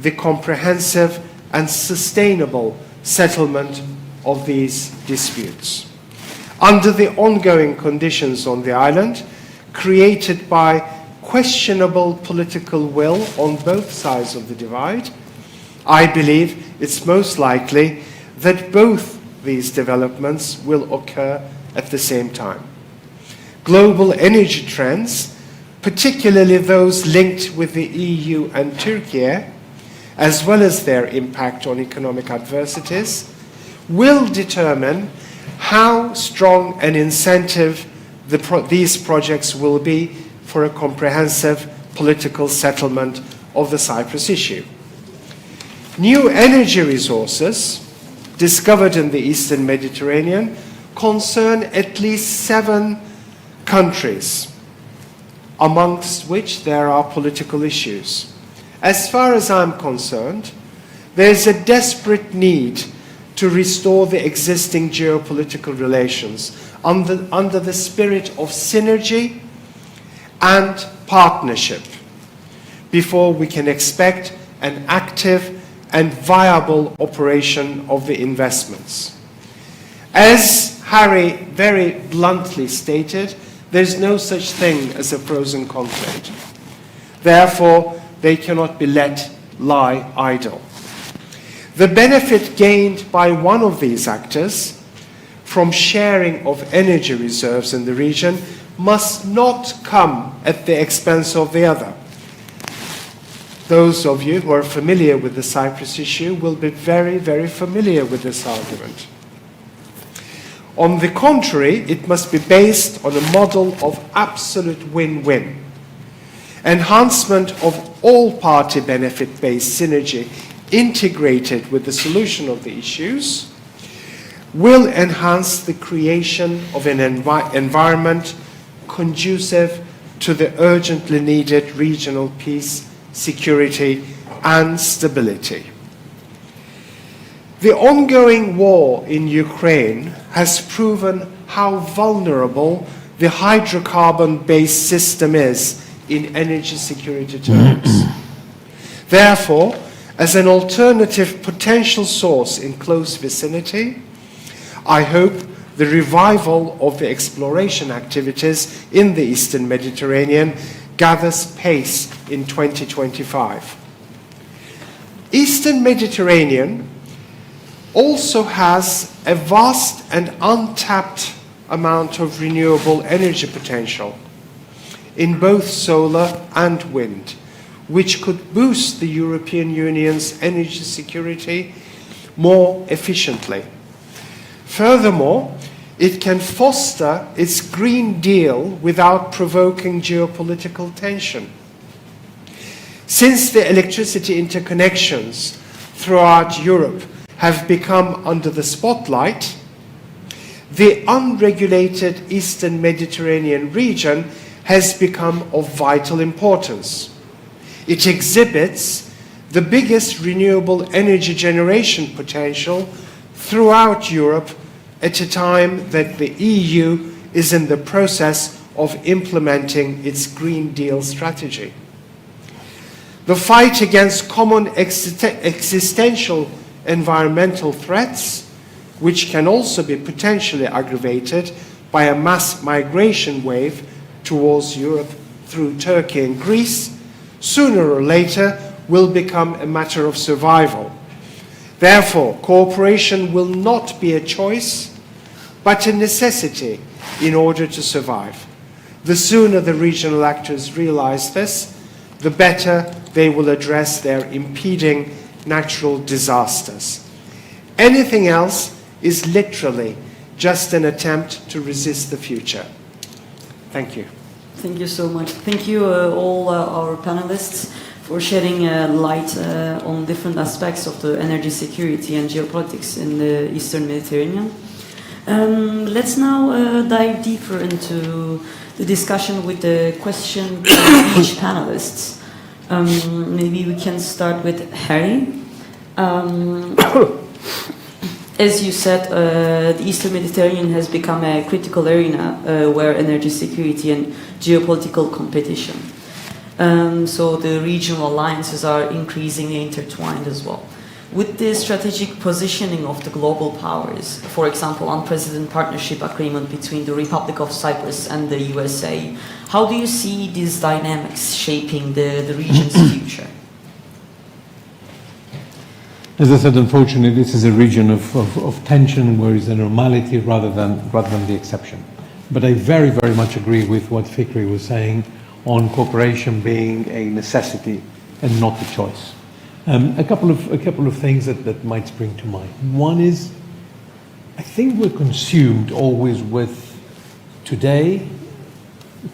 the comprehensive and sustainable settlement of these disputes. Under the ongoing conditions on the island, created by questionable political will on both sides of the divide, I believe it's most likely that both these developments will occur at the same time. Global energy trends, particularly those linked with the EU and Turkey, as well as their impact on economic adversities, will determine how strong an incentive these projects will be for a comprehensive political settlement of the Cyprus issue. New energy resources discovered in the Eastern Mediterranean concern at least 7 countries, amongst which there are political issues. As far as I'm concerned, there is a desperate need to restore the existing geopolitical relations under the spirit of synergy and partnership before we can expect an active and viable operation of the investments. As Harry very bluntly stated, there's no such thing as a frozen conflict. Therefore, they cannot be let lie idle. The benefit gained by one of these actors from sharing of energy reserves in the region must not come at the expense of the other. Those of you who are familiar with the Cyprus issue will be very, very familiar with this argument. On the contrary, it must be based on a model of absolute win-win. Enhancement of all party benefit-based synergy integrated with the solution of the issues will enhance the creation of an environment conducive to the urgently needed regional peace, security, and stability. The ongoing war in Ukraine has proven how vulnerable the hydrocarbon-based system is in energy security terms. Therefore, as an alternative potential source in close vicinity, I hope the revival of the exploration activities in the Eastern Mediterranean gathers pace in 2025. Eastern Mediterranean also has a vast and untapped amount of renewable energy potential in both solar and wind, which could boost the European Union's energy security more efficiently. Furthermore, it can foster its Green Deal without provoking geopolitical tension. Since the electricity interconnections throughout Europe have become under the spotlight, the unregulated Eastern Mediterranean region has become of vital importance. It exhibits the biggest renewable energy generation potential throughout Europe at a time that the EU is in the process of implementing its Green Deal strategy. The fight against common existential environmental threats, which can also be potentially aggravated by a mass migration wave towards Europe through Turkey and Greece, sooner or later will become a matter of survival. Therefore, cooperation will not be a choice, but a necessity in order to survive. The sooner the regional actors realize this, the better they will address their impeding natural disasters. Anything else is literally just an attempt to resist the future. Thank you. Thank you so much. Thank you all our panelists for shedding light on different aspects of the energy security and geopolitics in the Eastern Mediterranean. Let's now dive deeper into the discussion with the question to each panelists. Maybe we can start with Harry. As you said, the Eastern Mediterranean has become a critical arena where energy security and geopolitical competition. So the regional alliances are increasingly intertwined as well. With the strategic positioning of the global powers, for example, unprecedented partnership agreement between the Republic of Cyprus and the USA, how do you see these dynamics shaping the region's future? As I said, unfortunately, this is a region of tension where it's a normality rather than the exception. But I very, very much agree with what Fikri was saying on cooperation being a necessity and not a choice. A couple of things that might spring to mind. One is, I think we're consumed always with today,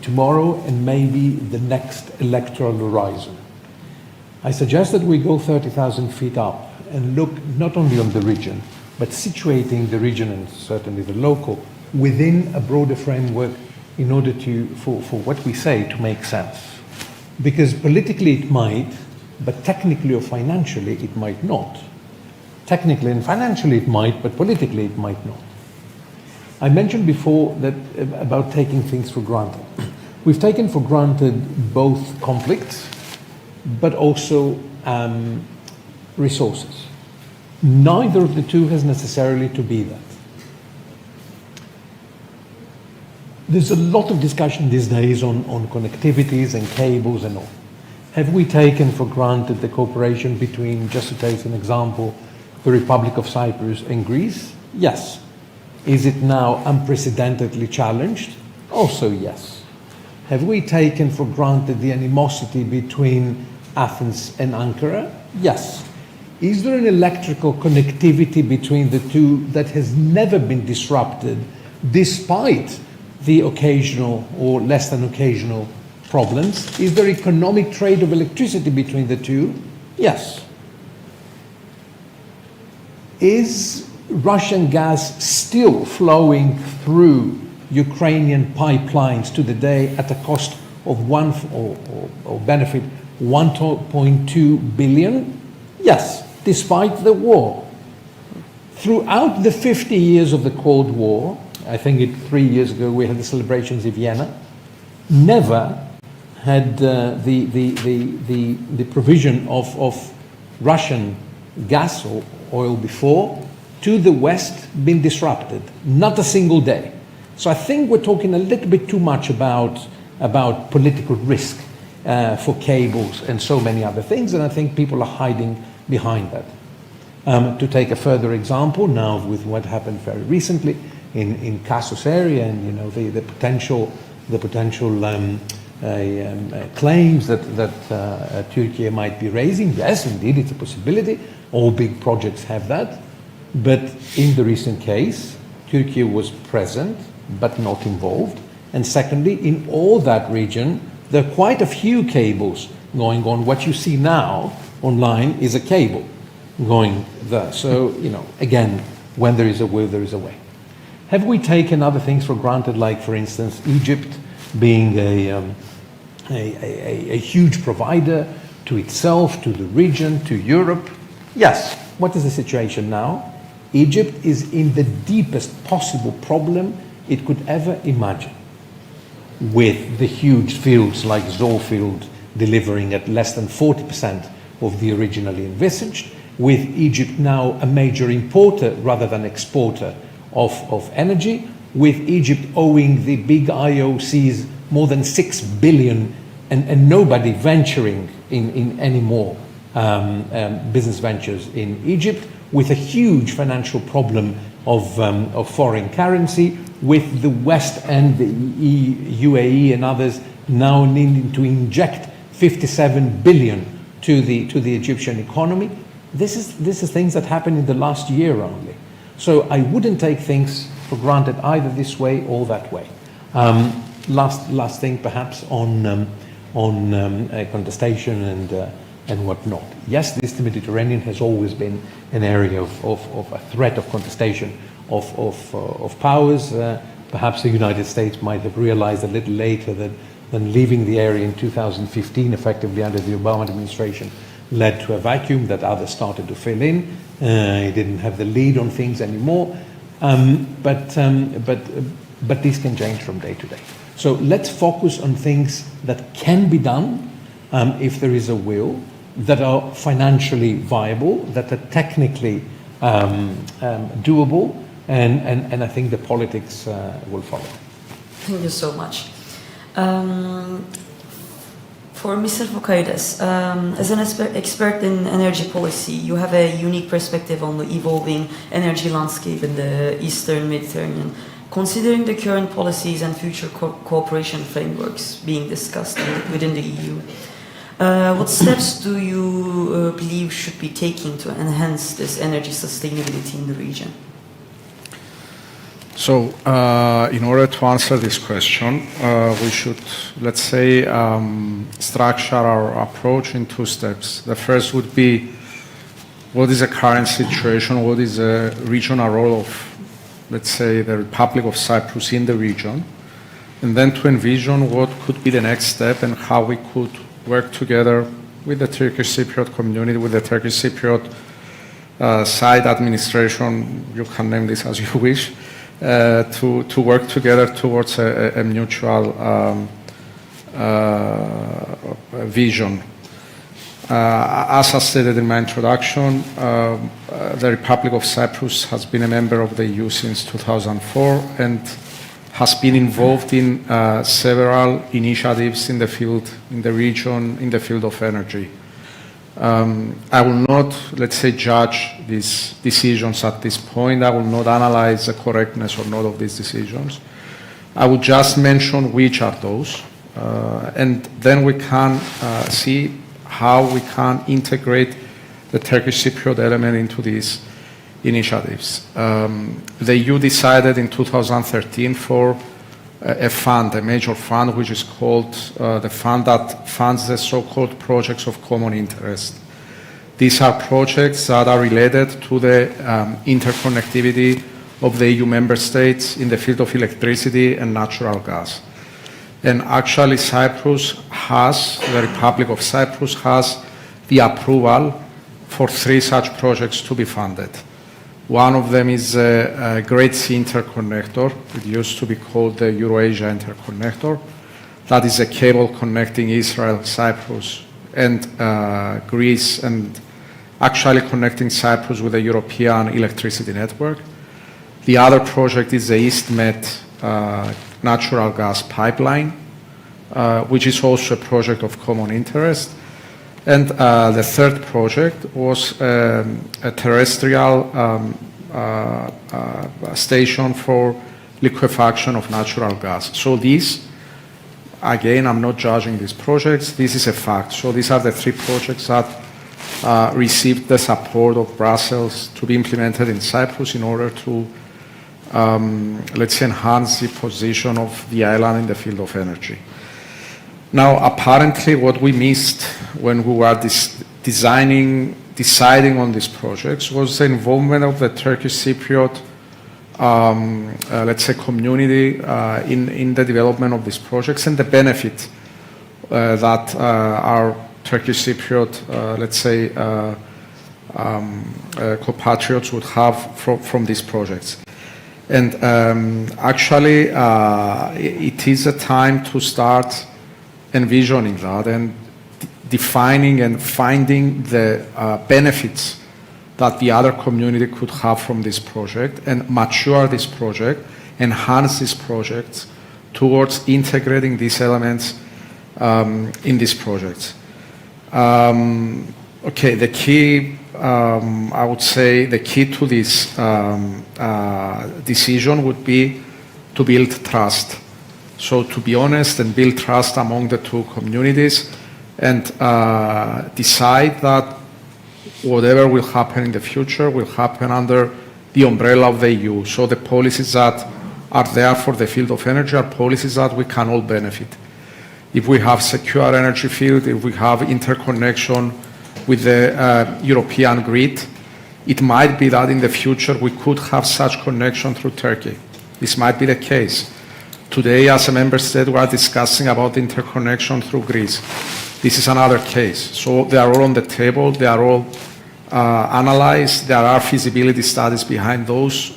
tomorrow, and maybe the next electoral horizon. I suggest that we go 30,000 feet up and look not only on the region, but situating the region and certainly the local within a broader framework in order for what we say to make sense. Because politically it might, but technically or financially it might not. Technically and financially it might, but politically it might not. I mentioned before that about taking things for granted. We've taken for granted both conflicts, but also resources. Neither of the two has necessarily to be that. There's a lot of discussion these days on connectivities and cables and all. Have we taken for granted the cooperation between, just to take an example, the Republic of Cyprus and Greece? Yes. Is it now unprecedentedly challenged? Also yes. Have we taken for granted the animosity between Athens and Ankara? Yes. Is there an electrical connectivity between the two that has never been disrupted despite the occasional or less than occasional problems? Is there economic trade of electricity between the two? Yes. Is Russian gas still flowing through Ukrainian pipelines to the day at a cost of or benefit 1.2 billion? Yes, despite the war. Throughout the 50 years of the Cold War, I think 3 years ago we had the celebrations in Vienna, never had the provision of Russian gas or oil before to the West been disrupted. Not a single day. So I think we're talking a little bit too much about political risk for cables and so many other things, and I think people are hiding behind that. To take a further example now with what happened very recently in Kassos area and the potential claims that Turkey might be raising. Yes, indeed, it's a possibility. All big projects have that. But in the recent case, Turkey was present but not involved. And secondly, in all that region, there are quite a few cables going on. What you see now online is a cable going there. So, again, when there is a will, there is a way. Have we taken other things for granted, like, for instance, Egypt being a huge provider to itself, to the region, to Europe? Yes. What is the situation now? Egypt is in the deepest possible problem it could ever imagine, with the huge fields like Zohr field delivering at less than 40% of the originally envisaged, with Egypt now a major importer rather than exporter of energy, with Egypt owing the big IOCs more than 6 billion and nobody venturing in any more business ventures in Egypt, with a huge financial problem of foreign currency, with the West and the UAE and others now needing to inject 57 billion to the Egyptian economy. This is things that happened in the last year only. So I wouldn't take things for granted either this way or that way. Last thing perhaps on contestation and whatnot. Yes, the Eastern Mediterranean has always been an area of a threat of contestation of powers. Perhaps the United States might have realized a little later than leaving the area in 2015, effectively under the Obama administration, led to a vacuum that others started to fill in. It didn't have the lead on things anymore. But these can change from day to day. So let's focus on things that can be done if there is a will, that are financially viable, that are technically doable, and I think the politics will follow. Thank you so much. For Mr. Fokaides, as an expert in energy policy, you have a unique perspective on the evolving energy landscape in the Eastern Mediterranean. Considering the current policies and future cooperation frameworks being discussed within the EU, what steps do you believe should be taken to enhance this energy sustainability in the region? So, in order to answer this question, we should, let's say, structure our approach in two steps. The first would be, what is the current situation? What is the regional role of, let's say, the Republic of Cyprus in the region? And then to envision what could be the next step and how we could work together with the Turkish Cypriot community, with the Turkish Cypriot side administration, you can name this as you wish, to work together towards a mutual vision. As I stated in my introduction, the Republic of Cyprus has been a member of the EU since 2004 and has been involved in several initiatives in the field, in the region, in the field of energy. I will not, let's say, judge these decisions at this point. I will not analyze the correctness or not of these decisions. I will just mention which are those, and then we can see how we can integrate the Turkish Cypriot element into these initiatives. The EU decided in 2013 for a fund, a major fund, which is called the fund that funds the so-called projects of common interest. These are projects that are related to the interconnectivity of the EU member states in the field of electricity and natural gas. And actually Cyprus has, the Republic of Cyprus has the approval for 3 such projects to be funded. One of them is a Great Sea Interconnector. It used to be called the Eurasia Interconnector. That is a cable connecting Israel, Cyprus, and Greece, and actually connecting Cyprus with the European electricity network. The other project is the EastMed natural gas pipeline, which is also a project of common interest. And the third project was a terrestrial station for liquefaction of natural gas. So these again, I'm not judging these projects. This is a fact. So these are the 3 projects that received the support of Brussels to be implemented in Cyprus in order to, let's say, enhance the position of the island in the field of energy. Now, apparently, what we missed when we were deciding on these projects was the involvement of the Turkish Cypriot, let's say, community in the development of these projects and the benefit that our Turkish Cypriot, let's say, compatriots would have from these projects. And actually, it is a time to start envisioning that and defining and finding the benefits that the other community could have from this project and mature this project, enhance these projects towards integrating these elements in these projects. Okay, the key, I would say, the key to this decision would be to build trust. So to be honest and build trust among the 2 communities and decide that whatever will happen in the future will happen under the umbrella of the EU. So the policies that are there for the field of energy are policies that we can all benefit. If we have secure energy field, if we have interconnection with the European grid, it might be that in the future we could have such connection through Turkey. This might be the case. Today, as a member state, we are discussing about interconnection through Greece. This is another case. So they are all on the table. They are all analyzed. There are feasibility studies behind those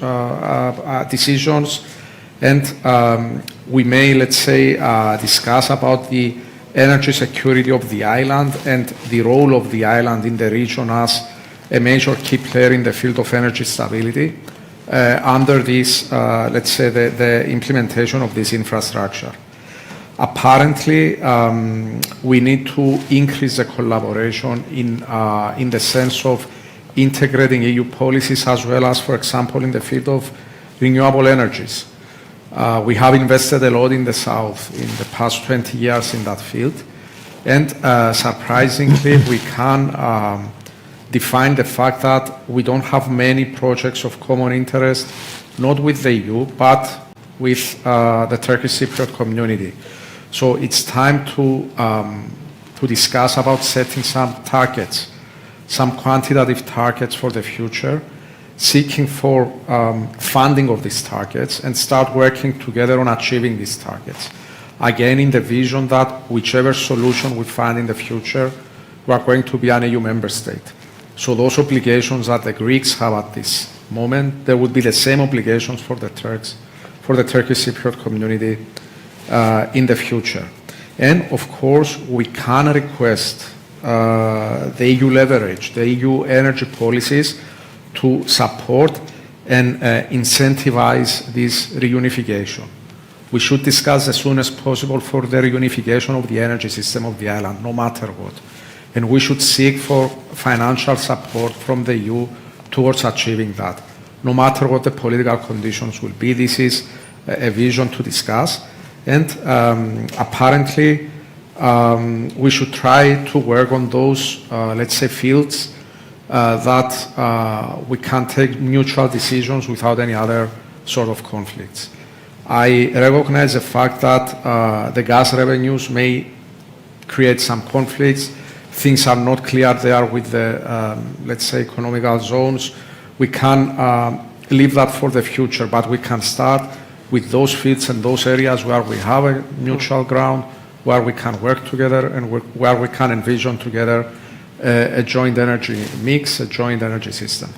decisions. And we may, let's say, discuss about the energy security of the island and the role of the island in the region as a major key player in the field of energy stability under this, let's say, the implementation of this infrastructure. Apparently, we need to increase the collaboration in the sense of integrating EU policies as well as, for example, in the field of renewable energies. We have invested a lot in the South in the past 20 years in that field. And surprisingly, we can define the fact that we don't have many projects of common interest, not with the EU, but with the Turkish Cypriot community. So it's time to discuss about setting some targets, some quantitative targets for the future, seeking for funding of these targets and start working together on achieving these targets. Again, in the vision that whichever solution we find in the future, we are going to be an EU member state. So those obligations that the Greeks have at this moment, there would be the same obligations for the Turks, for the Turkish Cypriot community in the future. And of course, we can request the EU leverage, the EU energy policies to support and incentivize this reunification. We should discuss as soon as possible for the reunification of the energy system of the island, no matter what. And we should seek for financial support from the EU towards achieving that. No matter what the political conditions will be, this is a vision to discuss. And apparently, we should try to work on those, let's say, fields that we can take mutual decisions without any other sort of conflicts. I recognize the fact that the gas revenues may create some conflicts. Things are not clear there with the, let's say, economical zones. We can leave that for the future, but we can start with those fields and those areas where we have a mutual ground, where we can work together and where we can envision together a joint energy mix, a joint energy system.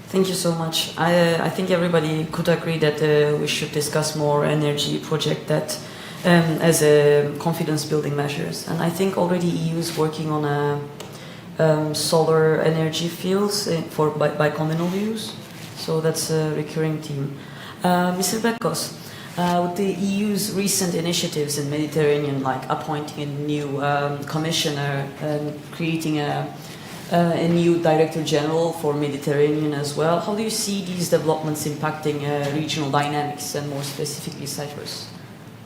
Thank you so much. I think everybody could agree that we should discuss more energy project that as a confidence building measures. And I think already EU is working on a solar energy fields for by communal use. So that's a recurring theme. Mr. Bekkos, with the EU's recent initiatives in Mediterranean, like appointing a new commissioner and creating a new Director General for Mediterranean as well, how do you see these developments impacting regional dynamics and more specifically Cyprus?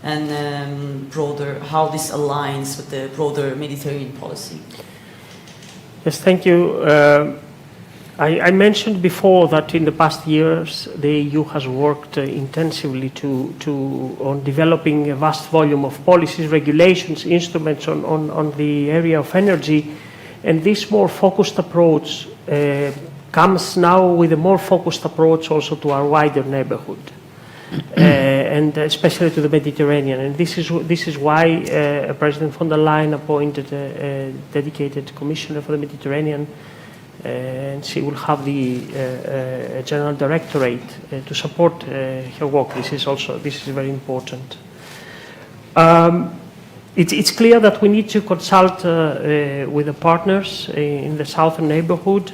and broader, how this aligns with the broader Mediterranean policy? Yes, thank you. I mentioned before that in the past years the EU has worked intensively on developing a vast volume of policies, regulations, instruments on the area of energy, and this more focused approach comes now with a more focused approach also to our wider neighborhood. And especially to the Mediterranean, and this is why President von der Leyen appointed a dedicated commissioner for the Mediterranean, and she will have the general directorate to support her work. This is very important. It's clear that we need to consult with the partners in the southern neighborhood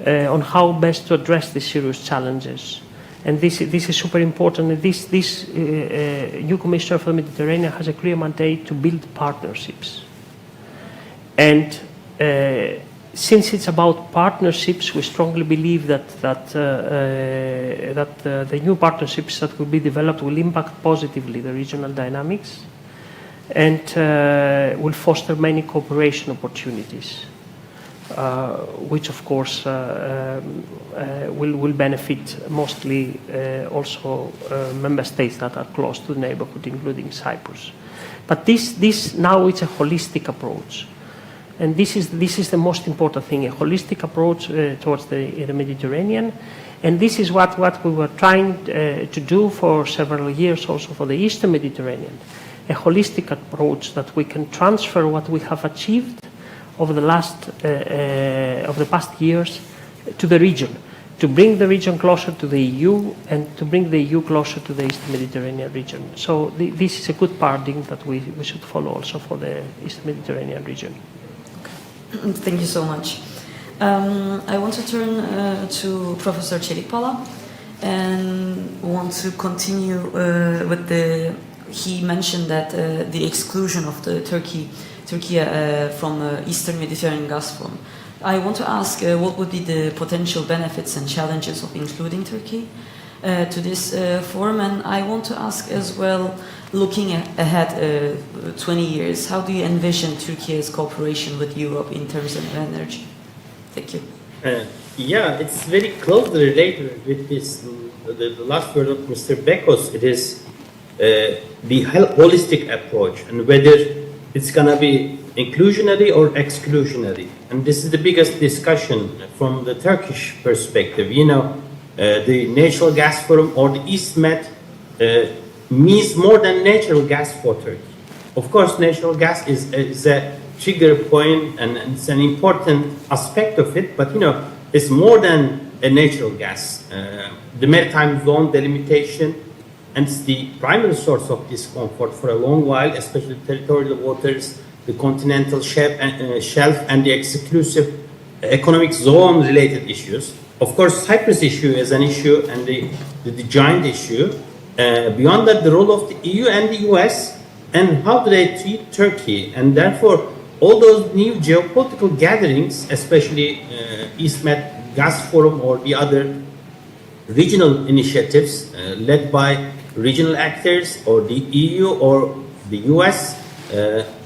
on how best to address these serious challenges. And this is super important. And this new Commissioner for the Mediterranean has a clear mandate to build partnerships. And since it's about partnerships, we strongly believe that the new partnerships that will be developed will impact positively the regional dynamics and will foster many cooperation opportunities. Which of course will benefit mostly also member states that are close to the neighborhood, including Cyprus. But this now it's a holistic approach, and this is the most important thing: a holistic approach towards the Mediterranean, and this is what we were trying to do for several years, also for the Eastern Mediterranean, a holistic approach that we can transfer what we have achieved over the past years to the region, to bring the region closer to the EU and to bring the EU closer to the Eastern Mediterranean region. So this is a good paradigm that we should follow also for the Eastern Mediterranean region. Okay. Thank you so much. I want to turn to Professor Çelikpala and want to continue with he mentioned that the exclusion of the Turkey from Eastern Mediterranean gas forum. I want to ask what would be the potential benefits and challenges of including Turkey to this forum, and I want to ask as well, looking ahead 20 years, how do you envision Turkey's cooperation with Europe in terms of energy? Thank you. Yeah, it's very closely related with this, the last word of Mr. Bekos. It is the holistic approach, and whether it's going to be inclusionary or exclusionary. And this is the biggest discussion from the Turkish perspective. You know, the natural gas forum or the EastMed means more than natural gas for Turkey. Of course, natural gas is a trigger point and it's an important aspect of it, but you know, it's more than a natural gas. The maritime zone delimitation, and it's the primary source of discomfort for a long while, especially territorial waters, the continental shelf, and the exclusive economic zone related issues. Of course, Cyprus issue is an issue, and the giant issue. Beyond that, the role of the EU and the US, and how do they treat Turkey, and therefore all those new geopolitical gatherings, especially EastMed Gas Forum or the other regional initiatives led by regional actors or the EU or the US,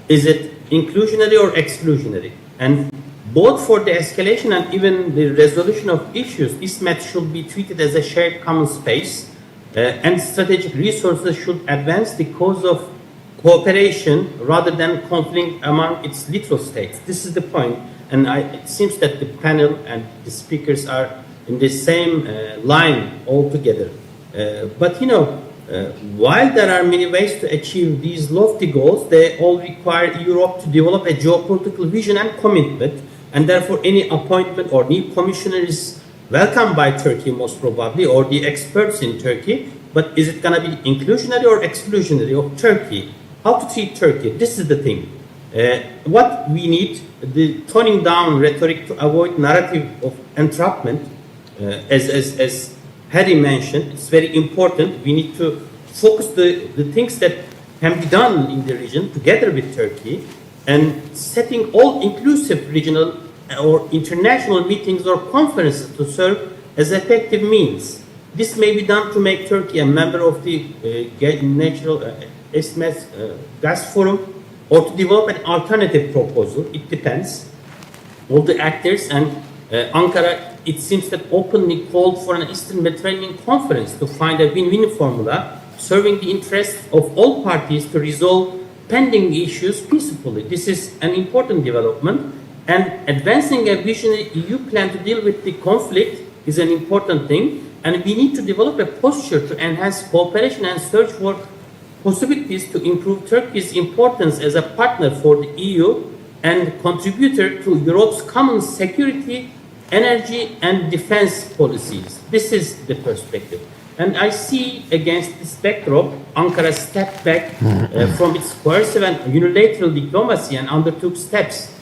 is it inclusionary or exclusionary? And both for the escalation and even the resolution of issues, EastMed should be treated as a shared common space, and strategic resources should advance the cause of cooperation rather than conflict among its little states. This is the point, and it seems that the panel and the speakers are in the same line altogether. But you know, while there are many ways to achieve these lofty goals, they all require Europe to develop a geopolitical vision and commitment, and therefore any appointment or new commissioner is welcomed by Turkey most probably, or the experts in Turkey. But is it going to be inclusionary or exclusionary of Turkey? How to treat Turkey? This is the thing. What we need, the toning down rhetoric to avoid narrative of entrapment, as Harry mentioned, it's very important. We need to focus the things that can be done in the region together with Turkey, and setting all inclusive regional or international meetings or conferences to serve as effective means. This may be done to make Turkey a member of the East Med Gas Forum or to develop an alternative proposal. It depends. All the actors and Ankara, it seems that openly called for an Eastern Mediterranean conference to find a win-win formula serving the interests of all parties to resolve pending issues peacefully. This is an important development, and advancing a visionary EU plan to deal with the conflict is an important thing, and we need to develop a posture to enhance cooperation and search for possibilities to improve Turkey's importance as a partner for the EU and contributor to Europe's common security, energy and defense policies. This is the perspective. And I see against this backdrop, Ankara stepped back from its coercive and unilateral diplomacy and undertook steps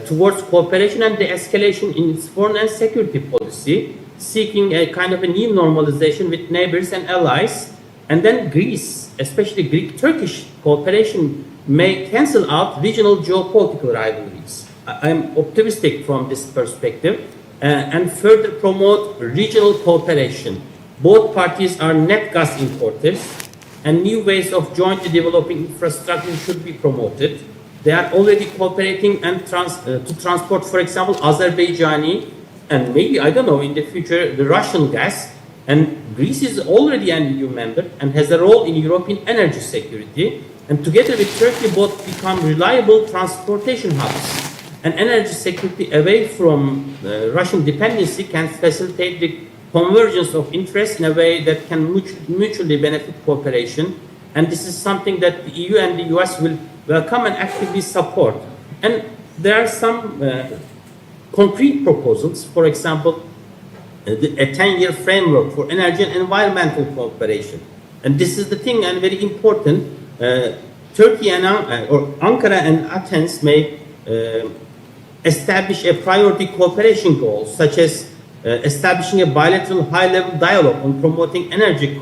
towards cooperation and de-escalation in its foreign and security policy, seeking a kind of a new normalization with neighbors and allies. And then Greece, especially Greek-Turkish cooperation, may cancel out regional geopolitical rivalries. I'm optimistic from this perspective and further promote regional cooperation. Both parties are net gas importers, and new ways of jointly developing infrastructure should be promoted. They are already cooperating and to transport, for example, Azerbaijani and maybe, I don't know, in the future, the Russian gas. And Greece is already an EU member and has a role in European energy security. And together with Turkey, both become reliable transportation hubs. And energy security away from Russian dependency can facilitate the convergence of interests in a way that can mutually benefit cooperation. And this is something that the EU and the US will welcome and actively support. And there are some concrete proposals, for example, a 10-year framework for energy and environmental cooperation. And this is the thing, and very important. Turkey and or Ankara and Athens may establish a priority cooperation goal, such as establishing a bilateral high-level dialogue on promoting energy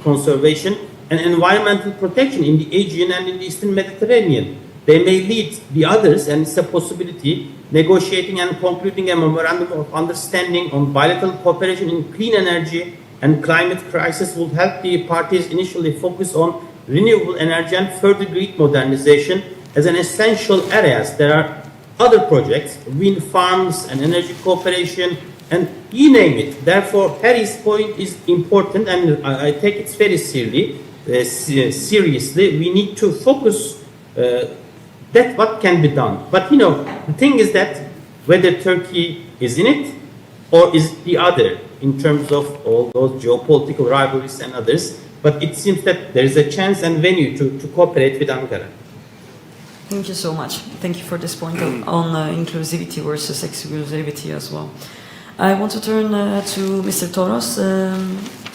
conservation and environmental protection in the Aegean and in the Eastern Mediterranean. They may lead the others, and it's a possibility, negotiating and concluding a memorandum of understanding on bilateral cooperation in clean energy and climate crisis will help the parties initially focus on renewable energy and further Greek modernization as an essential areas. There are other projects, wind farms and energy cooperation, and you name it. Therefore, Harry's point is important, and I take it very seriously. We need to focus that what can be done. But you know, the thing is that whether Turkey is in it or is the other in terms of all those geopolitical rivalries and others. But it seems that there is a chance and venue to cooperate with Ankara. Thank you so much. Thank you for this point on inclusivity versus exclusivity as well. I want to turn to Mr. Toros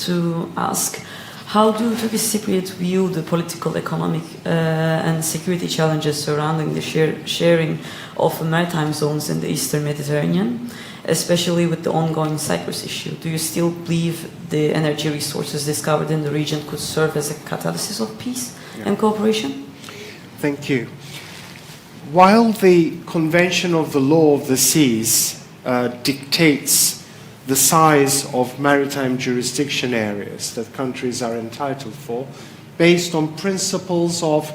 to ask, how do Turkish Cypriots view the political, economic and security challenges surrounding the sharing of maritime zones in the Eastern Mediterranean, especially with the ongoing Cyprus issue? Do you still believe the energy resources discovered in the region could serve as a catalyst of peace and cooperation? Thank you. While the Convention of the Law of the Seas dictates the size of maritime jurisdiction areas that countries are entitled for, based on principles of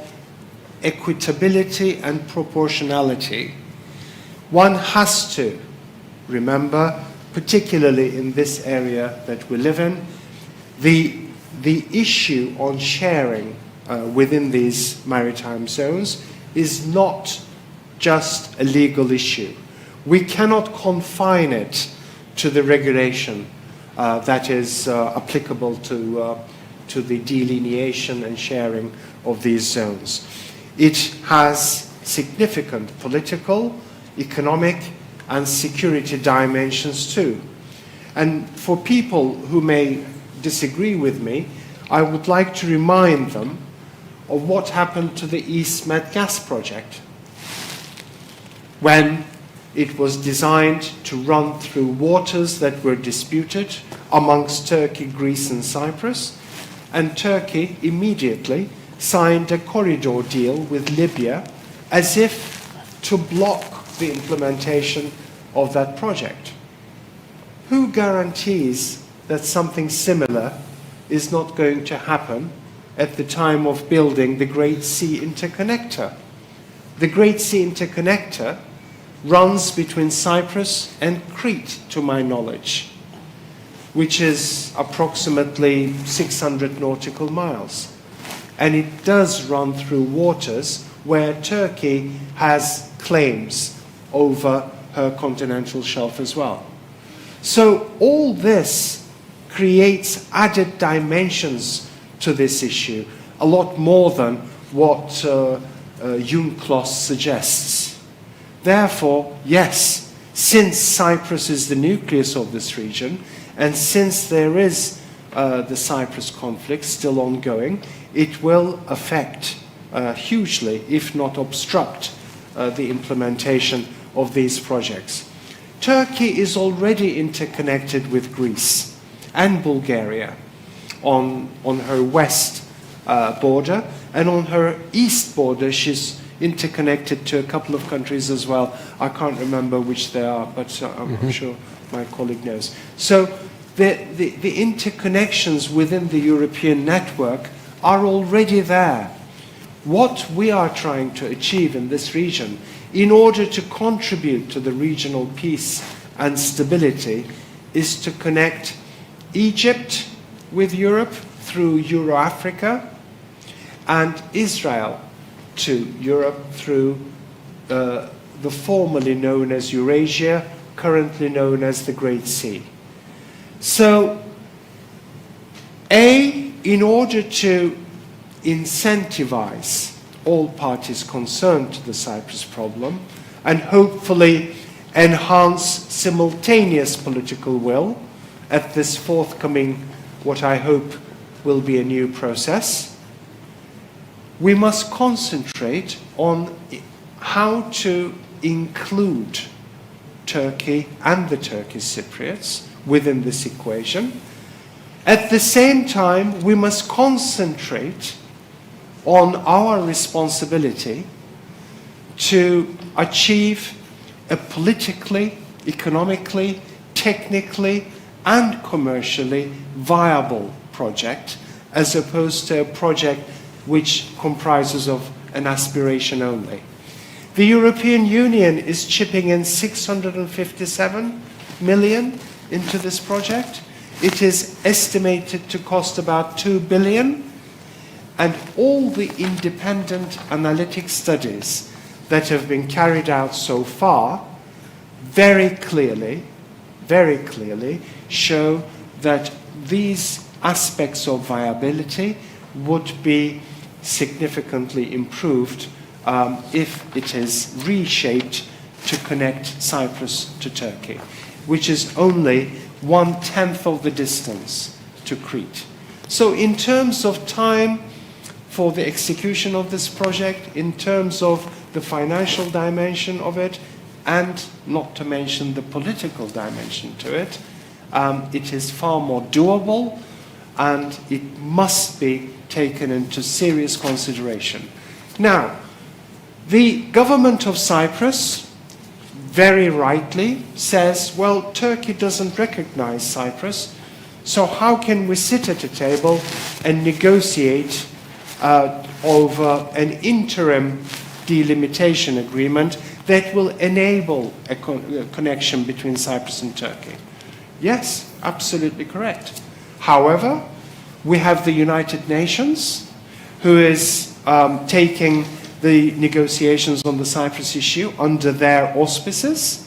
equitability and proportionality, one has to remember, particularly in this area that we live in, the issue on sharing within these maritime zones is not just a legal issue. We cannot confine it to the regulation that is applicable to the delineation and sharing of these zones. It has significant political, economic, and security dimensions too. And for people who may disagree with me, I would like to remind them of what happened to the East Med gas project when it was designed to run through waters that were disputed amongst Turkey, Greece, and Cyprus, and Turkey immediately signed a corridor deal with Libya as if to block the implementation of that project. Who guarantees that something similar is not going to happen at the time of building the Great Sea Interconnector. The Great Sea Interconnector runs between Cyprus and Crete, to my knowledge, which is approximately 600 nautical miles. And it does run through waters where Turkey has claims over her continental shelf as well. So all this creates added dimensions to this issue, a lot more than what UNCLOS suggests. Therefore, yes, since Cyprus is the nucleus of this region, and since there is the Cyprus conflict still ongoing, it will affect hugely, if not obstruct, the implementation of these projects. Turkey is already interconnected with Greece and Bulgaria on her west border, and on her east border she's interconnected to a couple of countries as well. I can't remember which they are, but I'm sure my colleague knows. So the interconnections within the European network are already there. What we are trying to achieve in this region, in order to contribute to the regional peace and stability, is to connect Egypt with Europe through Euro-Africa, and Israel to Europe through the formerly known as Eurasia, currently known as the Great Sea. So, in order to incentivize all parties concerned to the Cyprus problem and hopefully enhance simultaneous political will at this forthcoming, what I hope will be a new process, we must concentrate on how to include Turkey and the Turkish Cypriots within this equation. At the same time, we must concentrate on our responsibility to achieve a politically, economically, technically, and commercially viable project, as opposed to a project which comprises of an aspiration only. The European Union is chipping in 657 million into this project. It is estimated to cost about 2 billion, and all the independent analytic studies that have been carried out so far very clearly show that these aspects of viability would be significantly improved if it is reshaped to connect Cyprus to Turkey, which is only 1/10 of the distance to Crete. So in terms of time for the execution of this project, in terms of the financial dimension of it, and not to mention the political dimension to it, it is far more doable, and it must be taken into serious consideration. Now, the government of Cyprus very rightly says, well, Turkey doesn't recognize Cyprus, so how can we sit at a table and negotiate over an interim delimitation agreement that will enable a connection between Cyprus and Turkey? Yes, absolutely correct. However, we have the United Nations, who is taking the negotiations on the Cyprus issue under their auspices.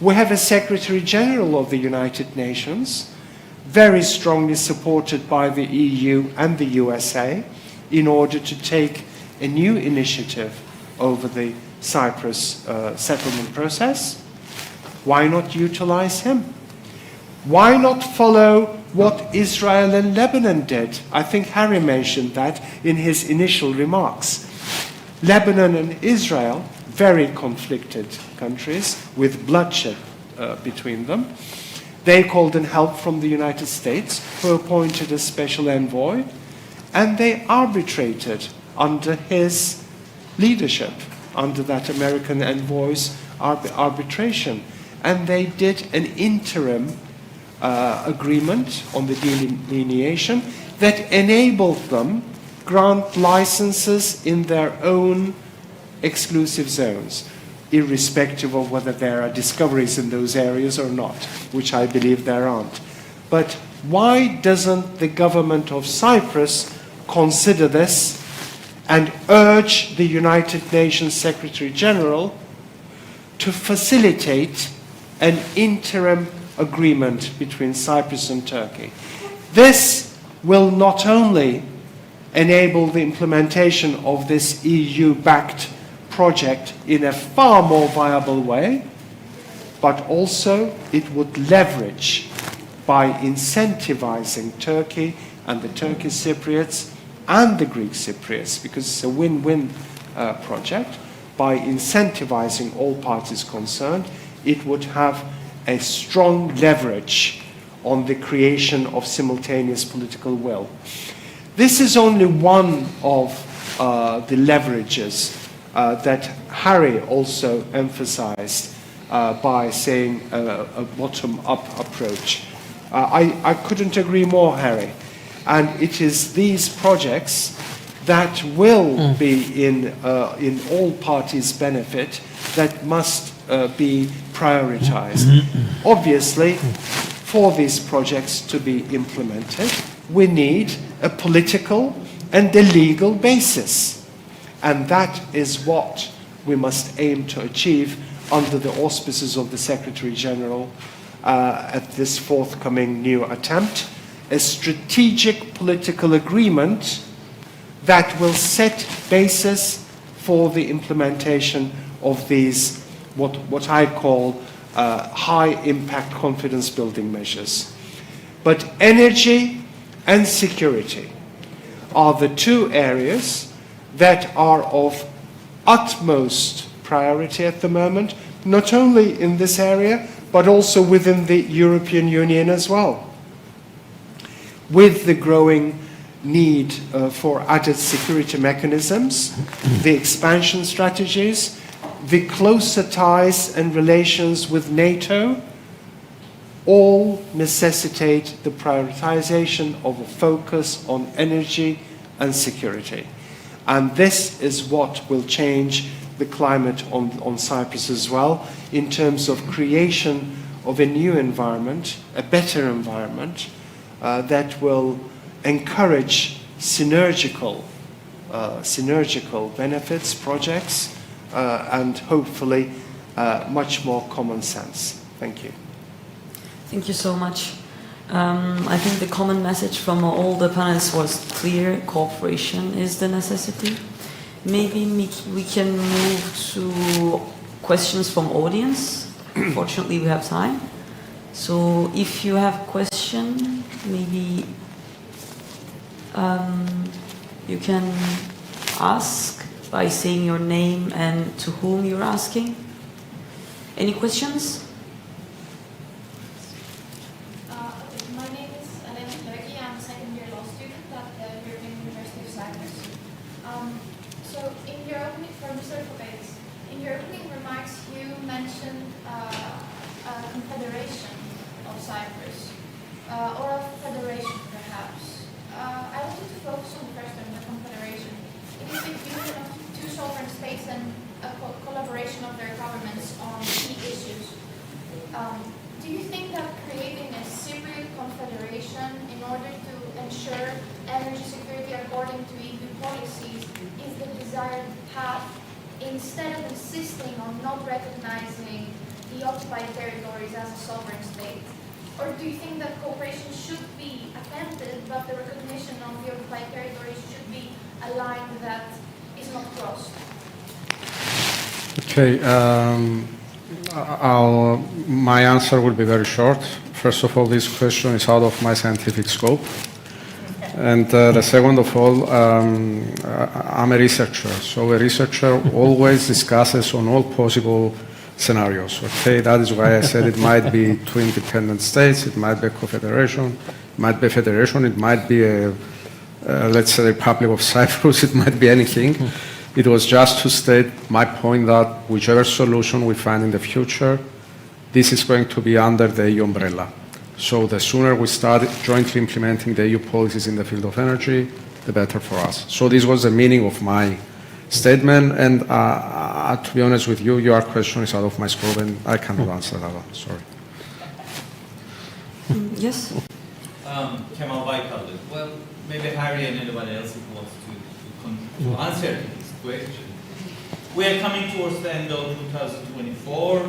We have a Secretary General of the United Nations, very strongly supported by the EU and the USA, in order to take a new initiative over the Cyprus settlement process. Why not utilize him? Why not follow what Israel and Lebanon did? I think Harry mentioned that in his initial remarks. Lebanon and Israel, very conflicted countries with bloodshed between them. They called in help from the United States, who appointed a special envoy, and they arbitrated under his leadership, under that American envoy's arbitration. And they did an interim agreement on the delineation that enabled them grant licenses in their own exclusive zones, irrespective of whether there are discoveries in those areas or not, which I believe there aren't. But why doesn't the government of Cyprus consider this and urge the United Nations Secretary General to facilitate an interim agreement between Cyprus and Turkey? This will not only enable the implementation of this EU-backed project in a far more viable way, but also it would leverage by incentivizing Turkey and the Turkish Cypriots and the Greek Cypriots, because it's a win-win project. By incentivizing all parties concerned, it would have a strong leverage on the creation of simultaneous political will. This is only one of the leverages that Harry also emphasized by saying a bottom-up approach. I couldn't agree more, Harry. And it is these projects that will be in all parties' benefit that must be prioritized. Obviously, for these projects to be implemented, we need a political and a legal basis. And that is what we must aim to achieve under the auspices of the Secretary General at this forthcoming new attempt, a strategic political agreement that will set basis for the implementation of these, what I call high-impact confidence-building measures. But energy and security are the two areas that are of utmost priority at the moment, not only in this area, but also within the European Union as well. With the growing need for added security mechanisms, the expansion strategies, the closer ties and relations with NATO, all necessitate the prioritization of a focus on energy and security. And this is what will change the climate on Cyprus as well, in terms of creation of a new environment, a better environment, that will encourage synergical benefits, projects, and hopefully much more common sense. Thank you. Thank you so much. I think the common message from all the panelists was clear: cooperation is the necessity. Maybe we can move to questions from audience. Fortunately, we have time. So if you have question, maybe you can ask by saying your name and to whom you're asking. Any questions? My name is Elena Turkey. I'm a second-year law student at the European University of Cyprus. So in your opening, for Mr. Fobetis, in your opening remarks, you mentioned a confederation of Cyprus, or a federation perhaps. I wanted to focus on the first term, the confederation. It is the union of two sovereign states and a collaboration of their governments on key issues. Do you think that creating a Cypriot confederation in order to ensure energy security according to EU policies is the desired path, instead of insisting on not recognizing the occupied territories as a sovereign state? Or do you think that cooperation should be attempted, but the recognition of the occupied territories should be a line that is not crossed? Okay, my answer will be very short. First of all, this question is out of my scientific scope. And the second of all, I'm a researcher. So a researcher always discusses on all possible scenarios. Okay, that is why I said it might be two independent states, it might be a confederation, it might be a federation, it might be a, let's say, Republic of Cyprus, it might be anything. It was just to state my point that whichever solution we find in the future, this is going to be under the EU umbrella. So the sooner we start jointly implementing the EU policies in the field of energy, the better for us. So this was the meaning of my statement, and to be honest with you, your question is out of my scope, and I cannot answer that one. Sorry. Yes. Kemal Baykal. Well, maybe Harry and anybody else who wants to answer this question. We are coming towards the end of 2024.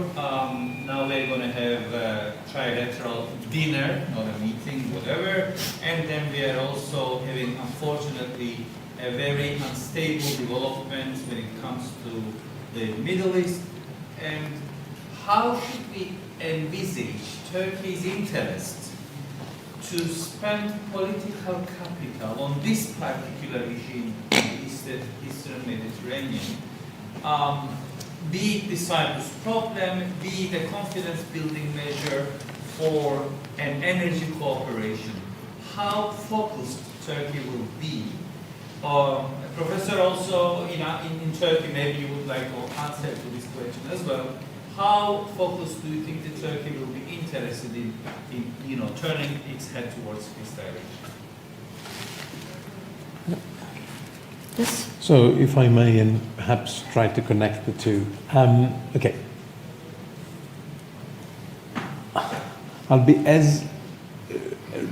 Now we're going to have a trilateral dinner, not a meeting, whatever. And then we are also having, unfortunately, a very unstable development when it comes to the Middle East. And how should we envisage Turkey's interest to spend political capital on this particular regime in the Eastern Mediterranean? Be it the Cyprus problem, be it a confidence-building measure for an energy cooperation. How focused Turkey will be? Professor, also in Turkey, maybe you would like to answer to this question as well. How focused do you think that Turkey will be interested in turning its head towards this direction? Yes. So, if I may, and perhaps try to connect the two. Okay. I'll be as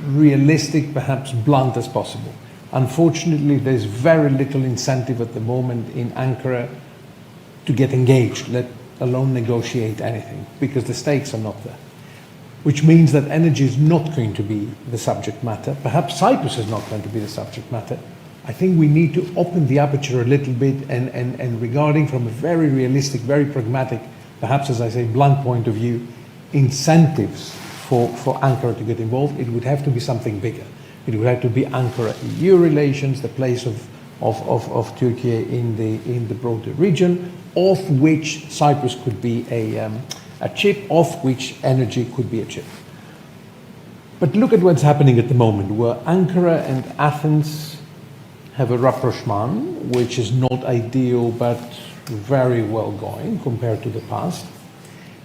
realistic, perhaps blunt as possible. Unfortunately, there's very little incentive at the moment in Ankara to get engaged, let alone negotiate anything, because the stakes are not there. Which means that energy is not going to be the subject matter. Perhaps Cyprus is not going to be the subject matter. I think we need to open the aperture a little bit and regarding from a very realistic, very pragmatic, perhaps as I say, blunt point of view, incentives for Ankara to get involved, it would have to be something bigger. It would have to be Ankara-EU relations, the place of Turkey in the broader region, of which Cyprus could be a chip, of which energy could be a chip. But look at what's happening at the moment, where Ankara and Athens have a rapprochement, which is not ideal, but very well going compared to the past.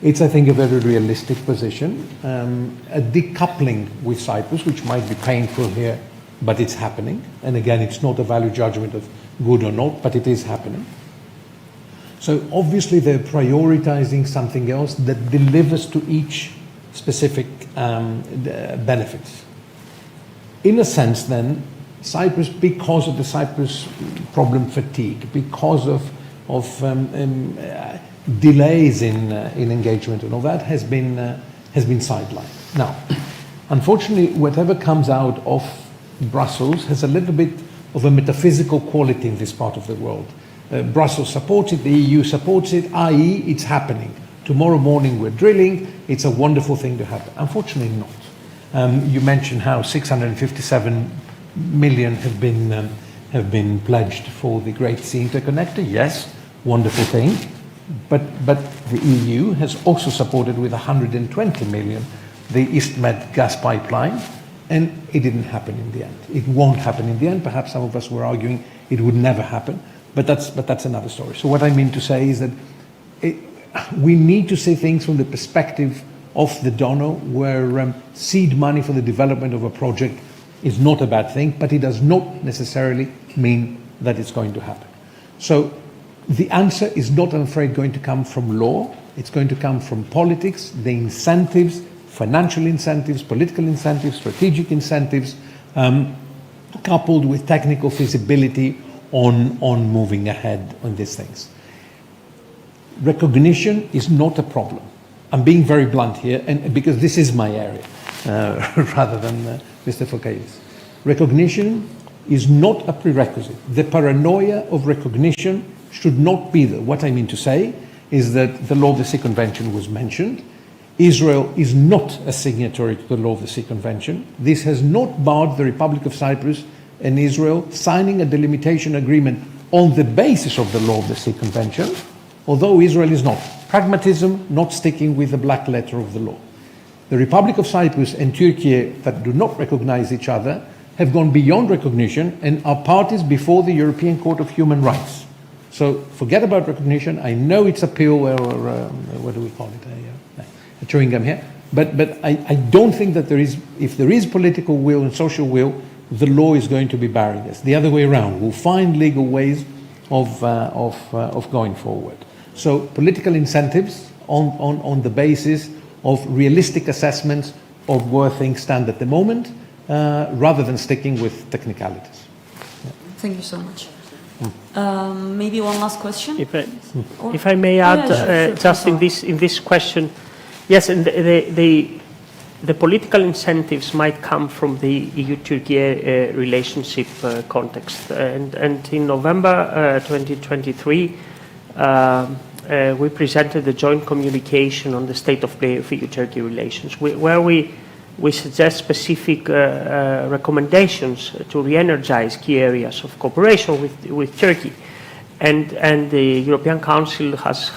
It's, I think, a very realistic position. A decoupling with Cyprus, which might be painful here, but it's happening. And again, it's not a value judgment of good or not, but it is happening. So obviously they're prioritizing something else that delivers to each specific benefits. In a sense then, Cyprus, because of the Cyprus problem fatigue, because of delays in engagement and all that, has been sidelined. Now, unfortunately, whatever comes out of Brussels has a little bit of a metaphysical quality in this part of the world. Brussels supports it, the EU supports it, i.e. it's happening. Tomorrow morning we're drilling, it's a wonderful thing to happen. Unfortunately not. You mentioned how 657 million have been pledged for the Great Sea Interconnector. Yes, wonderful thing. But the EU has also supported with 120 million the EastMed gas pipeline, and it didn't happen in the end. It won't happen in the end. Perhaps some of us were arguing it would never happen, but that's another story. So what I mean to say is that we need to see things from the perspective of the donor, where seed money for the development of a project is not a bad thing, but it does not necessarily mean that it's going to happen. So the answer is not, I'm afraid, going to come from law. It's going to come from politics, the incentives, financial incentives, political incentives, strategic incentives, coupled with technical feasibility on moving ahead on these things. Recognition is not a problem. I'm being very blunt here, and because this is my area, rather than Mr. Fokaitis. Recognition is not a prerequisite. The paranoia of recognition should not be there. What I mean to say is that the Law of the Sea Convention was mentioned. Israel is not a signatory to the Law of the Sea Convention. This has not barred the Republic of Cyprus and Israel signing a delimitation agreement on the basis of the Law of the Sea Convention, although Israel is not. Pragmatism, not sticking with the black letter of the law. The Republic of Cyprus and Turkey, that do not recognize each other, have gone beyond recognition and are parties before the European Court of Human Rights. So forget about recognition. I know it's a pill, or what do we call it, a chewing gum here. But I don't think that there is, if there is political will and social will, the law is going to be barriers. The other way around, we'll find legal ways of going forward. So political incentives on the basis of realistic assessments of where things stand at the moment, rather than sticking with technicalities. Thank you so much. Maybe one last question? If I may add, Sure, just in this question, yes, and the political incentives might come from the EU-Turkey relationship context. And in November 2023, we presented the joint communication on the state of play of EU-Turkey relations, where we suggest specific recommendations to re-energize key areas of cooperation with Turkey. And the European Council has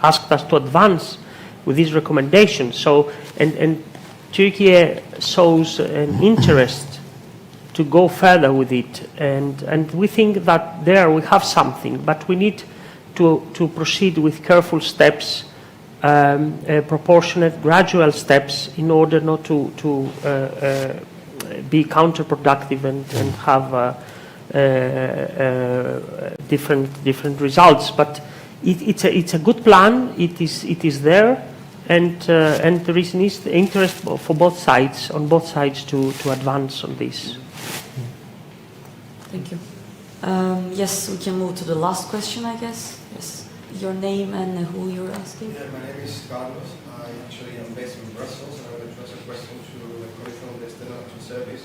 asked us to advance with these recommendations. So, and Turkey shows an interest to go further with it. And we think that there we have something, but we need to proceed with careful steps, proportionate, gradual steps, in order not to be counterproductive and have different results. But it's a good plan. It is there, and there is interest for both sides, on both sides, to advance on this. Thank you. Yes, we can move to the last question, I guess. Yes, your name and who you're asking. Yeah, my name is Carlos. I actually am based in Brussels, and I will address a question to the Commission on the External Action Service.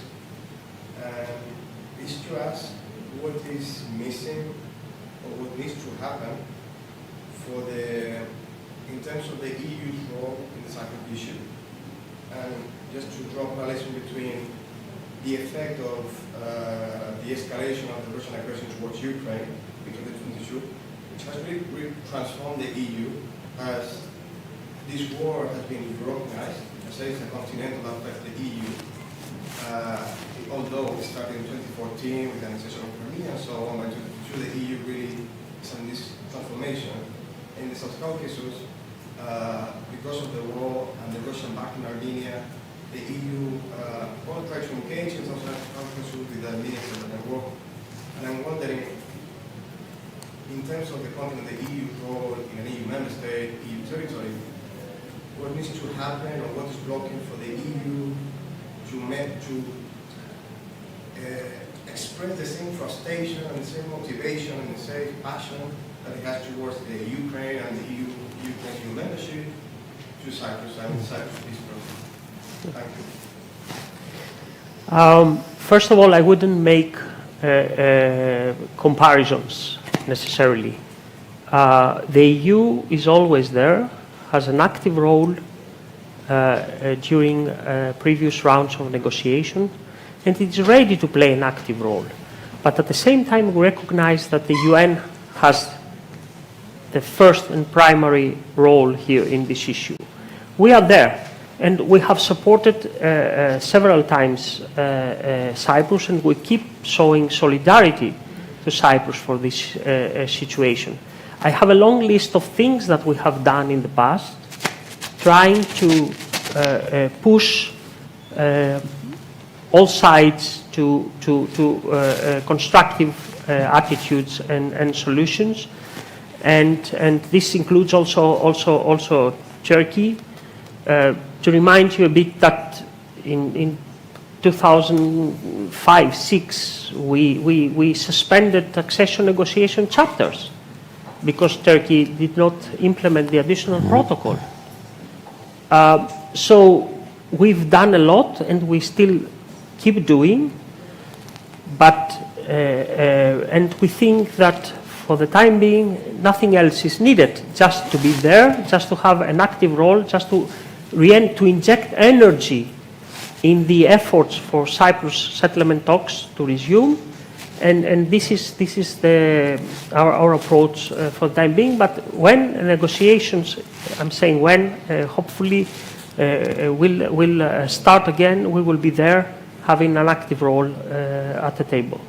Is to ask what is missing or what needs to happen in terms of the EU's role in the Cyprus issue. And just to draw a correlation between the effect of the escalation of the Russian aggression towards Ukraine in 2022, which has really transformed the EU, as this war has been Europeanized. I say it's a continental affect the EU, although it started in 2014 with the annexation of Crimea and so on. By 2022, the EU really is in this transformation. In the South Caucasus, because of the war and the Russian back in Armenia, the EU all tried to engage in South Caucasus with the Armenians and the war. And I'm wondering, in terms of the content of the EU role in an EU member state, EU territory, what needs to happen or what is blocking for the EU to express the same frustration and the same motivation and the same passion that it has towards the Ukraine and the EU membership to Cyprus and Cyprus peace process. Thank you. First of all, I wouldn't make comparisons necessarily. The EU is always there, has an active role during previous rounds of negotiation, and it's ready to play an active role. But at the same time, we recognize that the UN has the first and primary role here in this issue. We are there, and we have supported several times Cyprus, and we keep showing solidarity to Cyprus for this situation. I have a long list of things that we have done in the past, trying to push all sides to constructive attitudes and solutions, and this includes also Turkey. To remind you a bit that in 2005-06 we suspended accession negotiation chapters because Turkey did not implement the additional protocol. So we've done a lot, and we still keep doing, but and we think that for the time being nothing else is needed, just to be there, just to have an active role, just to inject energy in the efforts for Cyprus settlement talks to resume, and this is our approach for the time being. But when negotiations, I'm saying when, hopefully will start again, we will be there having an active role at the table.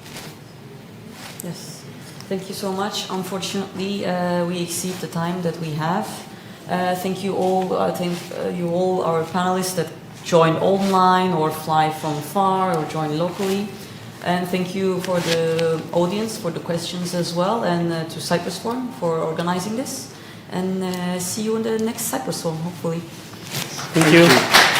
Yes, thank you so much. Unfortunately, we exceed the time that we have. Thank you all. I think you all, our panelists, that join online or fly from far or join locally. And thank you for the audience, for the questions as well, and to Cyprus Forum for organizing this. And see you in the next Cyprus Forum, hopefully. Thank you.